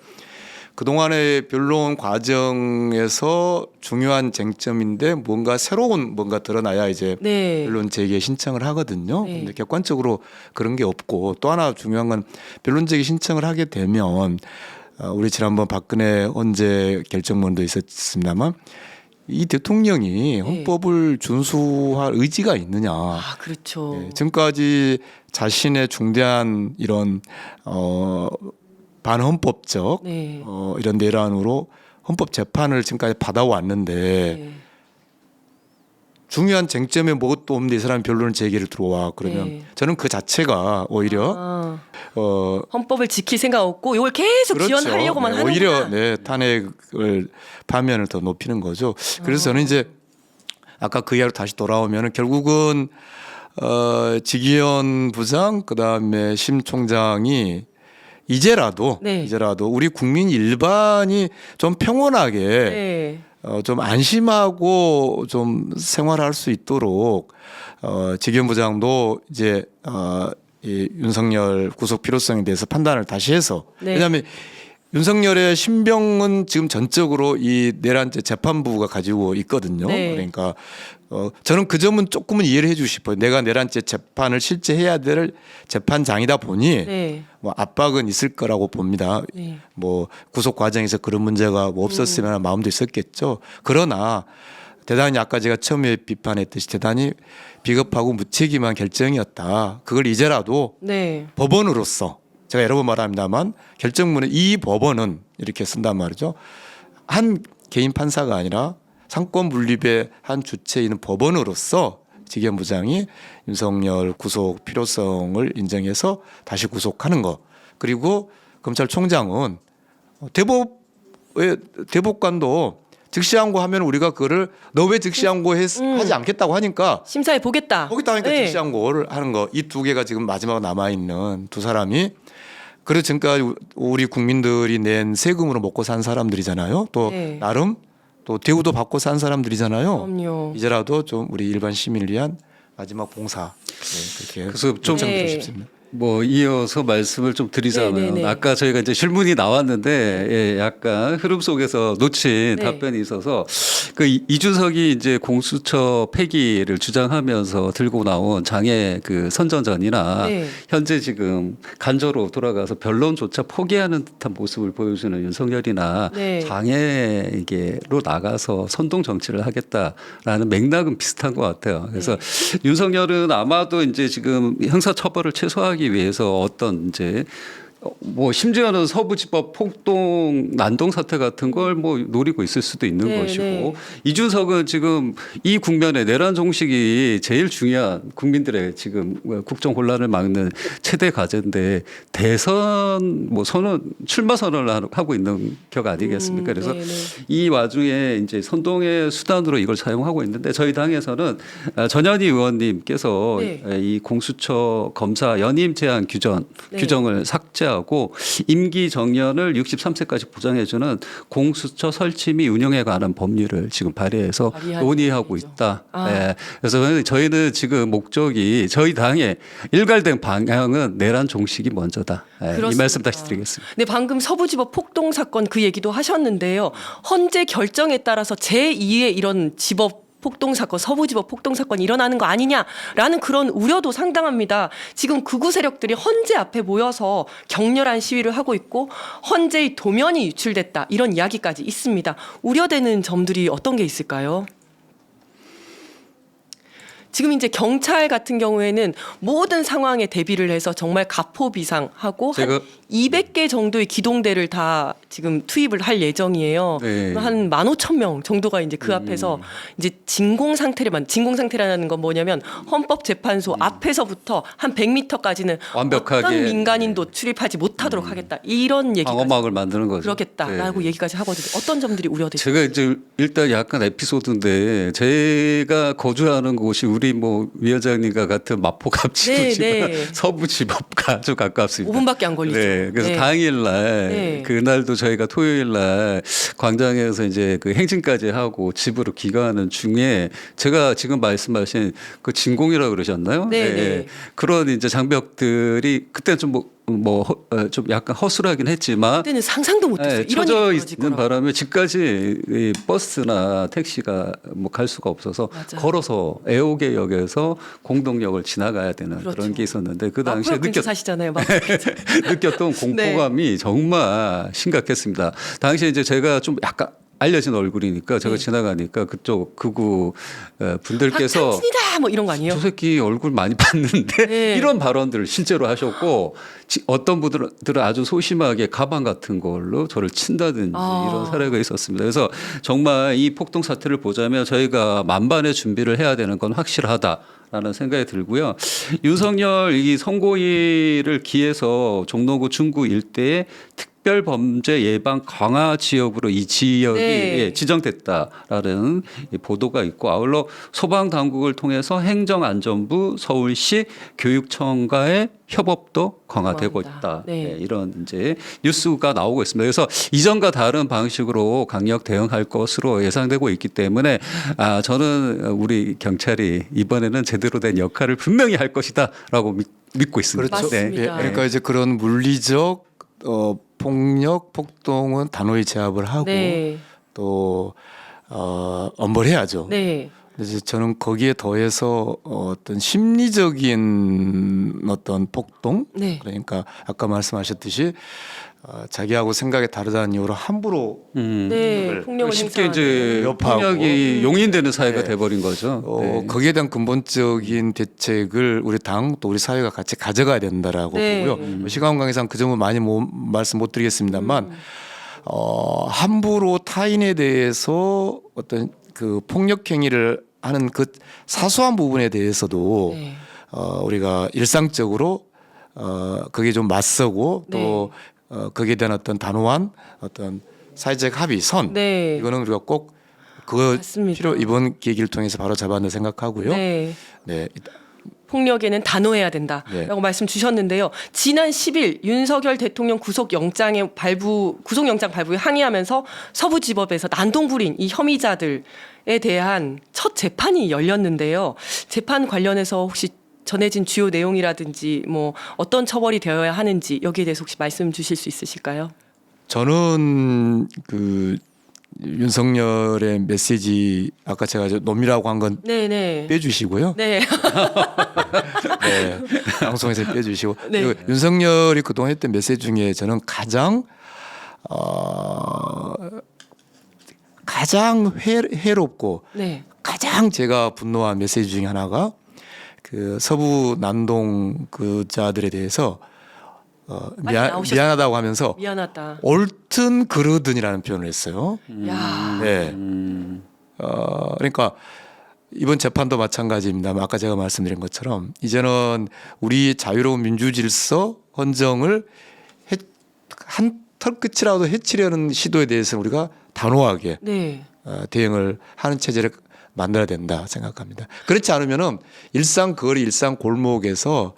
[SPEAKER 2] 그동안의 변론 과정에서 중요한 쟁점인데 뭔가 새로운 뭔가 드러나야 이제
[SPEAKER 1] 네.
[SPEAKER 2] 변론 제기에 신청을 하거든요.
[SPEAKER 1] 네.
[SPEAKER 2] 근데 객관적으로 그런 게 없고 또 하나 중요한 건 변론 제기 신청을 하게 되면 우리 지난번 박근혜 헌재 결정문도 있었습니다만 이 대통령이 헌법을 준수할 의지가 있느냐.
[SPEAKER 1] 아, 그렇죠.
[SPEAKER 2] 네, 지금까지 자신의 중대한 이런 반헌법적
[SPEAKER 1] 네.
[SPEAKER 2] 이런 내란으로 헌법 재판을 지금까지 받아왔는데
[SPEAKER 1] 네.
[SPEAKER 2] 중요한 쟁점에 뭐것도 없는데 이 사람이 변론을 제기를 들어와 그러면
[SPEAKER 1] 네.
[SPEAKER 2] 저는 그 자체가 오히려
[SPEAKER 1] 아,
[SPEAKER 2] 어
[SPEAKER 1] 헌법을 지킬 생각 없고 이걸 계속
[SPEAKER 2] 그렇죠.
[SPEAKER 1] 지원하려고만
[SPEAKER 2] 네,
[SPEAKER 1] 하는
[SPEAKER 2] 오히려 탄핵을 파면을 더 높이는 거죠. 그래서 저는 이제 아까 그 이야기로 다시 돌아오면은 결국은 지기현 부장 그다음에 심 총장이 이제라도
[SPEAKER 1] 네.
[SPEAKER 2] 우리 국민 일반이 좀 평온하게
[SPEAKER 1] 네.
[SPEAKER 2] 좀 안심하고 좀 생활할 수 있도록 지기현 부장도 이제 이 윤석열 구속 필요성에 대해서 판단을 다시 해서
[SPEAKER 1] 네.
[SPEAKER 2] 왜냐하면 윤석열의 신병은 지금 전적으로 이 내란죄 재판부가 가지고 있거든요.
[SPEAKER 1] 네.
[SPEAKER 2] 그러니까 저는 그 점은 조금은 이해를 해주고 싶어요. 내가 내란죄 재판을 실제 해야 될 재판장이다 보니
[SPEAKER 1] 네.
[SPEAKER 2] 뭐 압박은 있을 거라고 봅니다.
[SPEAKER 1] 네.
[SPEAKER 2] 뭐 구속 과정에서 그런 문제가 뭐 없었으면 하는 마음도 있었겠죠. 그러나 대단히 아까 제가 처음에 비판했듯이 대단히 비겁하고 무책임한 결정이었다. 그걸 이제라도
[SPEAKER 1] 네.
[SPEAKER 2] 법원으로서 제가 여러 번 말합니다만 결정문에 이 법원은 이렇게 쓴단 말이죠. 한 개인 판사가 아니라 상권 분립의 한 주체인 법원으로서 직위원부장이 윤석열 구속 필요성을 인정해서 다시 구속하는 거. 그리고 검찰총장은 대법관도 즉시항고하면 우리가 그거를 너 왜 즉시항고 하지 않겠다고 하니까
[SPEAKER 1] 심사해 보겠다.
[SPEAKER 2] 거기다 하니까
[SPEAKER 1] 네.
[SPEAKER 2] 즉시항고를 하는 거. 이 두 개가 지금 마지막 남아 있는 두 사람이 그래서 지금까지 우리 국민들이 낸 세금으로 먹고 산 사람들이잖아요. 또
[SPEAKER 1] 네.
[SPEAKER 2] 나름 또 대우도 받고 산 사람들이잖아요.
[SPEAKER 1] 그럼요.
[SPEAKER 2] 이제라도 좀 우리 일반 시민을 위한 마지막 봉사 그렇게
[SPEAKER 3] 그래서 좀
[SPEAKER 2] 요청드리고
[SPEAKER 1] 네.
[SPEAKER 2] 싶습니다.
[SPEAKER 3] 뭐 이어서 말씀을 좀 드리자면
[SPEAKER 1] 네네네.
[SPEAKER 3] 아까 저희가 이제 질문이 나왔는데 예, 약간 흐름 속에서 놓친
[SPEAKER 1] 네.
[SPEAKER 3] 답변이 있어서 그 이준석이 이제 공수처 폐기를 주장하면서 들고 나온 장애 그 선전전이나
[SPEAKER 1] 네.
[SPEAKER 3] 현재 지금 간저로 돌아가서 변론조차 포기하는 듯한 모습을 보여주는 윤석열이나
[SPEAKER 1] 네.
[SPEAKER 3] 장애계로 나가서 선동 정치를 하겠다라는 맥락은 비슷한 것 같아요. 그래서
[SPEAKER 1] 네.
[SPEAKER 3] 윤석열은 아마도 이제 지금 형사처벌을 최소화하기 위해서 어떤 이제 뭐 심지어는 서부지법 폭동 난동 사태 같은 걸 뭐 노리고 있을 수도 있는
[SPEAKER 1] 네,
[SPEAKER 3] 것이고
[SPEAKER 1] 네.
[SPEAKER 3] 이준석은 지금 이 국면에 내란 종식이 제일 중요한 국민들의 지금 국정 혼란을 막는 최대 과제인데 대선 뭐 선언 출마 선언을 하고 있는 격 아니겠습니까? 그래서
[SPEAKER 1] 네네.
[SPEAKER 3] 이 와중에 이제 선동의 수단으로 이걸 사용하고 있는데 저희 당에서는 전현희 의원님께서
[SPEAKER 1] 네.
[SPEAKER 3] 이 공수처 검사 연임 제한
[SPEAKER 1] 네.
[SPEAKER 3] 규정을 삭제하고 임기 정년을 63세까지 보장해주는 공수처 설치 및 운영에 관한 법률을 지금 발의해서
[SPEAKER 1] 발의하는
[SPEAKER 3] 논의하고
[SPEAKER 1] 법이죠.
[SPEAKER 3] 있다.
[SPEAKER 1] 아.
[SPEAKER 3] 예. 그래서 저희는 지금 목적이 저희 당의 일괄된 방향은 내란 종식이 먼저다. 예. 이
[SPEAKER 1] 그렇습니다.
[SPEAKER 3] 말씀 다시 드리겠습니다.
[SPEAKER 1] 네, 방금 서부지법 폭동 사건 그 얘기도 하셨는데요. 헌재 결정에 따라서 제2의 이런 지법 폭동 사건, 서부지법 폭동 사건이 일어나는 거 아니냐라는 그런 우려도 상당합니다. 지금 극우 세력들이 헌재 앞에 모여서 격렬한 시위를 하고 있고 헌재의 도면이 유출됐다 이런 이야기까지 있습니다. 우려되는 점들이 어떤 게 있을까요? 지금 이제 경찰 같은 경우에는 모든 상황에 대비를 해서 정말 가포비상하고 한
[SPEAKER 3] 제가
[SPEAKER 1] 200개 정도의 기동대를 다 지금 투입을 할 예정이에요.
[SPEAKER 3] 네.
[SPEAKER 1] 한 15,000명 정도가 이제 그 앞에서 이제 진공 상태라는 건 뭐냐면 헌법재판소 앞에서부터 한 100m까지는
[SPEAKER 3] 완벽하게
[SPEAKER 1] 어떤 민간인도 출입하지 못하도록 하겠다. 이런 얘기가
[SPEAKER 3] 방어막을 만드는 거죠.
[SPEAKER 1] 그렇겠다라고
[SPEAKER 3] 네.
[SPEAKER 1] 얘기까지 하거든요. 어떤 점들이 우려되죠?
[SPEAKER 3] 제가 이제 일단 약간 에피소드인데 제가 거주하는 곳이 우리 뭐 위원장님과 같은 마포갑지도지만
[SPEAKER 1] 네, 네.
[SPEAKER 3] 서부지법과 아주 가깝습니다.
[SPEAKER 1] 5분밖에 안 걸리죠.
[SPEAKER 3] 네, 그래서
[SPEAKER 1] 네.
[SPEAKER 3] 당일날
[SPEAKER 1] 네.
[SPEAKER 3] 그날도 저희가 토요일날 광장에서 이제 그 행진까지 하고 집으로 귀가하는 중에 제가 지금 말씀하신 그 진공이라고 그러셨나요?
[SPEAKER 1] 네, 네.
[SPEAKER 3] 그런 이제 장벽들이 그때 좀 좀 약간 허술하긴 했지만
[SPEAKER 1] 그때는 상상도 못했어요.
[SPEAKER 3] 네,
[SPEAKER 1] 이런
[SPEAKER 3] 쳐져
[SPEAKER 1] 일이 벌어질
[SPEAKER 3] 있는
[SPEAKER 1] 거라고.
[SPEAKER 3] 바람에 집까지 이 버스나 택시가 뭐 갈 수가 없어서
[SPEAKER 1] 맞아요.
[SPEAKER 3] 걸어서 애호개역에서 공동역을 지나가야 되는
[SPEAKER 1] 그렇죠.
[SPEAKER 3] 그런 게 있었는데 그 당시에
[SPEAKER 1] 마포역 근처 사시잖아요. 마포 근처.
[SPEAKER 3] 느꼈던 공포감이 정말 심각했습니다. 당시에 이제 제가 좀 약간 알려진 얼굴이니까 제가
[SPEAKER 1] 네.
[SPEAKER 3] 지나가니까 그쪽 극우 분들께서
[SPEAKER 1] 박상진이다 뭐 이런 거 아니에요?
[SPEAKER 3] 저 새끼 얼굴 많이 봤는데
[SPEAKER 1] 네.
[SPEAKER 3] 이런 발언들을 실제로 하셨고 어떤 분들은 아주 소심하게 가방 같은 걸로 저를 친다든지
[SPEAKER 1] 아.
[SPEAKER 3] 이런 사례가 있었습니다. 그래서 정말 이 폭동 사태를 보자면 저희가 만반의 준비를 해야 되는 건 확실하다라는 생각이 들고요. 윤석열 이 선고일을 기해서 종로구 중구 일대에 특별범죄 예방 강화 지역으로 이 지역이
[SPEAKER 1] 네.
[SPEAKER 3] 지정됐다라는 보도가 있고 아울러 소방 당국을 통해서 행정안전부, 서울시, 교육청과의 협업도 강화되고
[SPEAKER 1] 강화한다.
[SPEAKER 3] 있다.
[SPEAKER 1] 네.
[SPEAKER 3] 네, 이런 이제 뉴스가 나오고 있습니다. 그래서 이전과 다른 방식으로 강력 대응할 것으로 예상되고 있기 때문에 저는 우리 경찰이 이번에는 제대로 된 역할을 분명히 할 것이다라고 믿고 있습니다.
[SPEAKER 2] 그렇죠.
[SPEAKER 1] 맞습니다.
[SPEAKER 2] 예, 그러니까 이제 그런 물리적 폭력, 폭동은 단호히 제압을 하고
[SPEAKER 1] 네.
[SPEAKER 2] 또 엄벌해야죠.
[SPEAKER 1] 네.
[SPEAKER 2] 그래서 저는 거기에 더해서 어떤 심리적인 어떤 폭동,
[SPEAKER 1] 네.
[SPEAKER 2] 그러니까 아까 말씀하셨듯이 자기하고 생각이 다르다는 이유로 함부로
[SPEAKER 1] 네. 폭력을
[SPEAKER 3] 쉽게
[SPEAKER 1] 행사하는.
[SPEAKER 3] 이제
[SPEAKER 2] 위협하고.
[SPEAKER 3] 폭력이 용인되는 사회가
[SPEAKER 2] 네.
[SPEAKER 3] 돼버린 거죠. 네.
[SPEAKER 2] 거기에 대한 근본적인 대책을 우리 당 또 우리 사회가 같이 가져가야 된다라고
[SPEAKER 1] 네.
[SPEAKER 2] 보고요. 시간 관계상 그 점은 많이 말씀 못 드리겠습니다만 함부로 타인에 대해서 어떤 그 폭력 행위를 하는 그 사소한 부분에 대해서도
[SPEAKER 1] 네.
[SPEAKER 2] 우리가 일상적으로 거기에 좀 맞서고 또 거기에 대한 어떤 단호한 어떤 사회적 합의선
[SPEAKER 1] 네.
[SPEAKER 2] 이거는 우리가 꼭 그거
[SPEAKER 1] 맞습니다.
[SPEAKER 2] 필요 이번 계기를 통해서 바로 잡아야 한다 생각하고요.
[SPEAKER 1] 네.
[SPEAKER 2] 네.
[SPEAKER 1] 폭력에는 단호해야 된다라고
[SPEAKER 2] 네.
[SPEAKER 1] 말씀 주셨는데요. 지난 10일 윤석열 대통령 구속영장 발부에 항의하면서 서부지법에서 난동부린 이 혐의자들에 대한 첫 재판이 열렸는데요. 재판 관련해서 혹시 전해진 주요 내용이라든지 뭐 어떤 처벌이 되어야 하는지 여기에 대해서 혹시 말씀 주실 수 있으실까요?
[SPEAKER 2] 저는 그 윤석열의 메시지 아까 제가 놈이라고 한 건
[SPEAKER 1] 네네.
[SPEAKER 2] 빼주시고요.
[SPEAKER 1] 네.
[SPEAKER 2] 네, 방송에서 빼주시고
[SPEAKER 1] 네.
[SPEAKER 2] 그리고 윤석열이 그동안 했던 메시지 중에 저는 가장 해롭고
[SPEAKER 1] 네.
[SPEAKER 2] 가장 제가 분노한 메시지 중에 하나가 그 서부 난동 그자들에 대해서
[SPEAKER 1] 빨리 나오셨어요.
[SPEAKER 2] 미안하다고 하면서
[SPEAKER 1] 미안하다.
[SPEAKER 2] 옳든 그르든이라는 표현을 했어요.
[SPEAKER 1] 야.
[SPEAKER 2] 네. 그러니까 이번 재판도 마찬가지입니다만 아까 제가 말씀드린 것처럼 이제는 우리 자유로운 민주질서 헌정을 한 털끝이라도 해치려는 시도에 대해서는 우리가 단호하게
[SPEAKER 1] 네.
[SPEAKER 2] 대응을 하는 체제를 만들어야 된다 생각합니다. 그렇지 않으면은 일상 거리, 일상 골목에서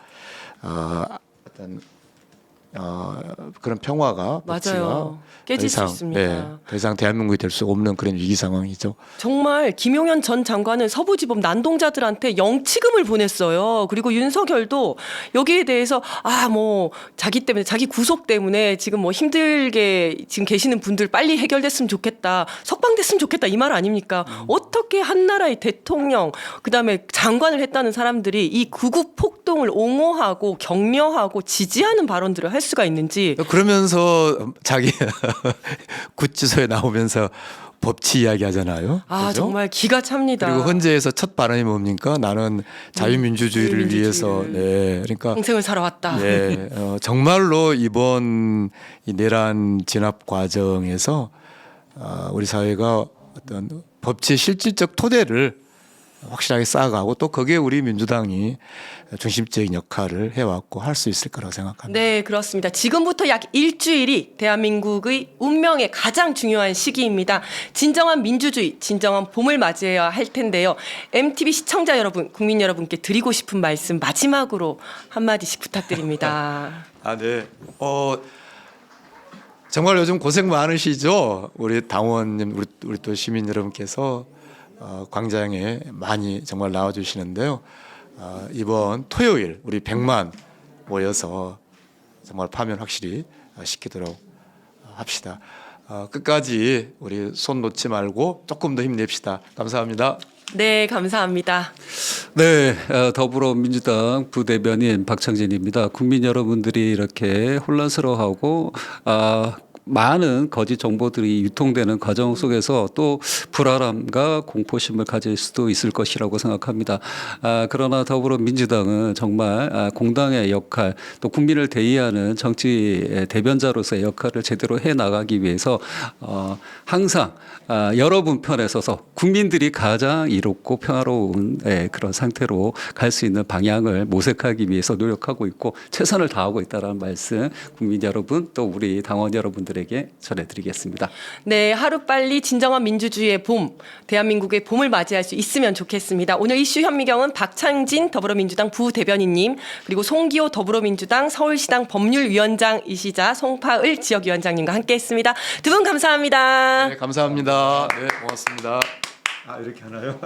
[SPEAKER 2] 어떤 그런 평화가
[SPEAKER 1] 맞아요. 깨질 수 있습니다.
[SPEAKER 2] 네, 더 이상 대한민국이 될 수 없는 그런 위기 상황이죠.
[SPEAKER 1] 정말 김용현 전 장관은 서부지법 난동자들한테 영치금을 보냈어요. 그리고 윤석열도 여기에 대해서 뭐 자기 때문에 자기 구속 때문에 지금 뭐 힘들게 지금 계시는 분들 빨리 해결됐으면 좋겠다. 석방됐으면 좋겠다 이 말 아닙니까? 어떻게 한 나라의 대통령 그다음에 장관을 했다는 사람들이 이 극우 폭동을 옹호하고 격려하고 지지하는 발언들을 할 수가 있는지
[SPEAKER 2] 그러면서 자기 구치소에 나오면서 법치 이야기 하잖아요. 그죠?
[SPEAKER 1] 정말 기가 찹니다.
[SPEAKER 2] 그리고 헌재에서 첫 발언이 뭡니까? 나는 자유민주주의를 위해서 네. 그러니까
[SPEAKER 1] 평생을 살아왔다.
[SPEAKER 2] 네. 정말로 이번 이 내란 진압 과정에서 우리 사회가 어떤 법치의 실질적 토대를 확실하게 쌓아가고 또 거기에 우리 민주당이 중심적인 역할을 해왔고 할 수 있을 거라고 생각합니다.
[SPEAKER 1] 네, 그렇습니다. 지금부터 약 일주일이 대한민국의 운명의 가장 중요한 시기입니다. 진정한 민주주의, 진정한 봄을 맞이해야 할 텐데요. MTV 시청자 여러분, 국민 여러분께 드리고 싶은 말씀 마지막으로 한마디씩 부탁드립니다.
[SPEAKER 2] 네. 정말 요즘 고생 많으시죠? 우리 당원님, 우리 또 시민 여러분께서 광장에 많이 정말 나와주시는데요. 이번 토요일 우리 100만 모여서 정말 파면 확실히 시키도록 합시다. 끝까지 우리 손 놓지 말고 조금 더 힘냅시다. 감사합니다.
[SPEAKER 1] 네, 감사합니다.
[SPEAKER 3] 네, 더불어민주당 부대변인 박창진입니다. 국민 여러분들이 이렇게 혼란스러워하고 많은 거짓 정보들이 유통되는 과정 속에서 또 불안함과 공포심을 가질 수도 있을 것이라고 생각합니다. 그러나 더불어민주당은 정말 공당의 역할 또 국민을 대의하는 정치 대변자로서의 역할을 제대로 해 나가기 위해서 항상 여러분 편에 서서 국민들이 가장 이롭고 평화로운 그런 상태로 갈 수 있는 방향을 모색하기 위해서 노력하고 있고 최선을 다하고 있다는 말씀 국민 여러분 또 우리 당원 여러분들에게 전해드리겠습니다.
[SPEAKER 1] 네, 하루빨리 진정한 민주주의의 봄, 대한민국의 봄을 맞이할 수 있으면 좋겠습니다. 오늘 이슈 현미경은 박창진 더불어민주당 부대변인님 그리고 송기호 더불어민주당 서울시당 법률위원장이시자 송파을 지역위원장님과 함께했습니다. 두 분 감사합니다.
[SPEAKER 2] 네, 감사합니다. 네, 고맙습니다. 이렇게 하나요?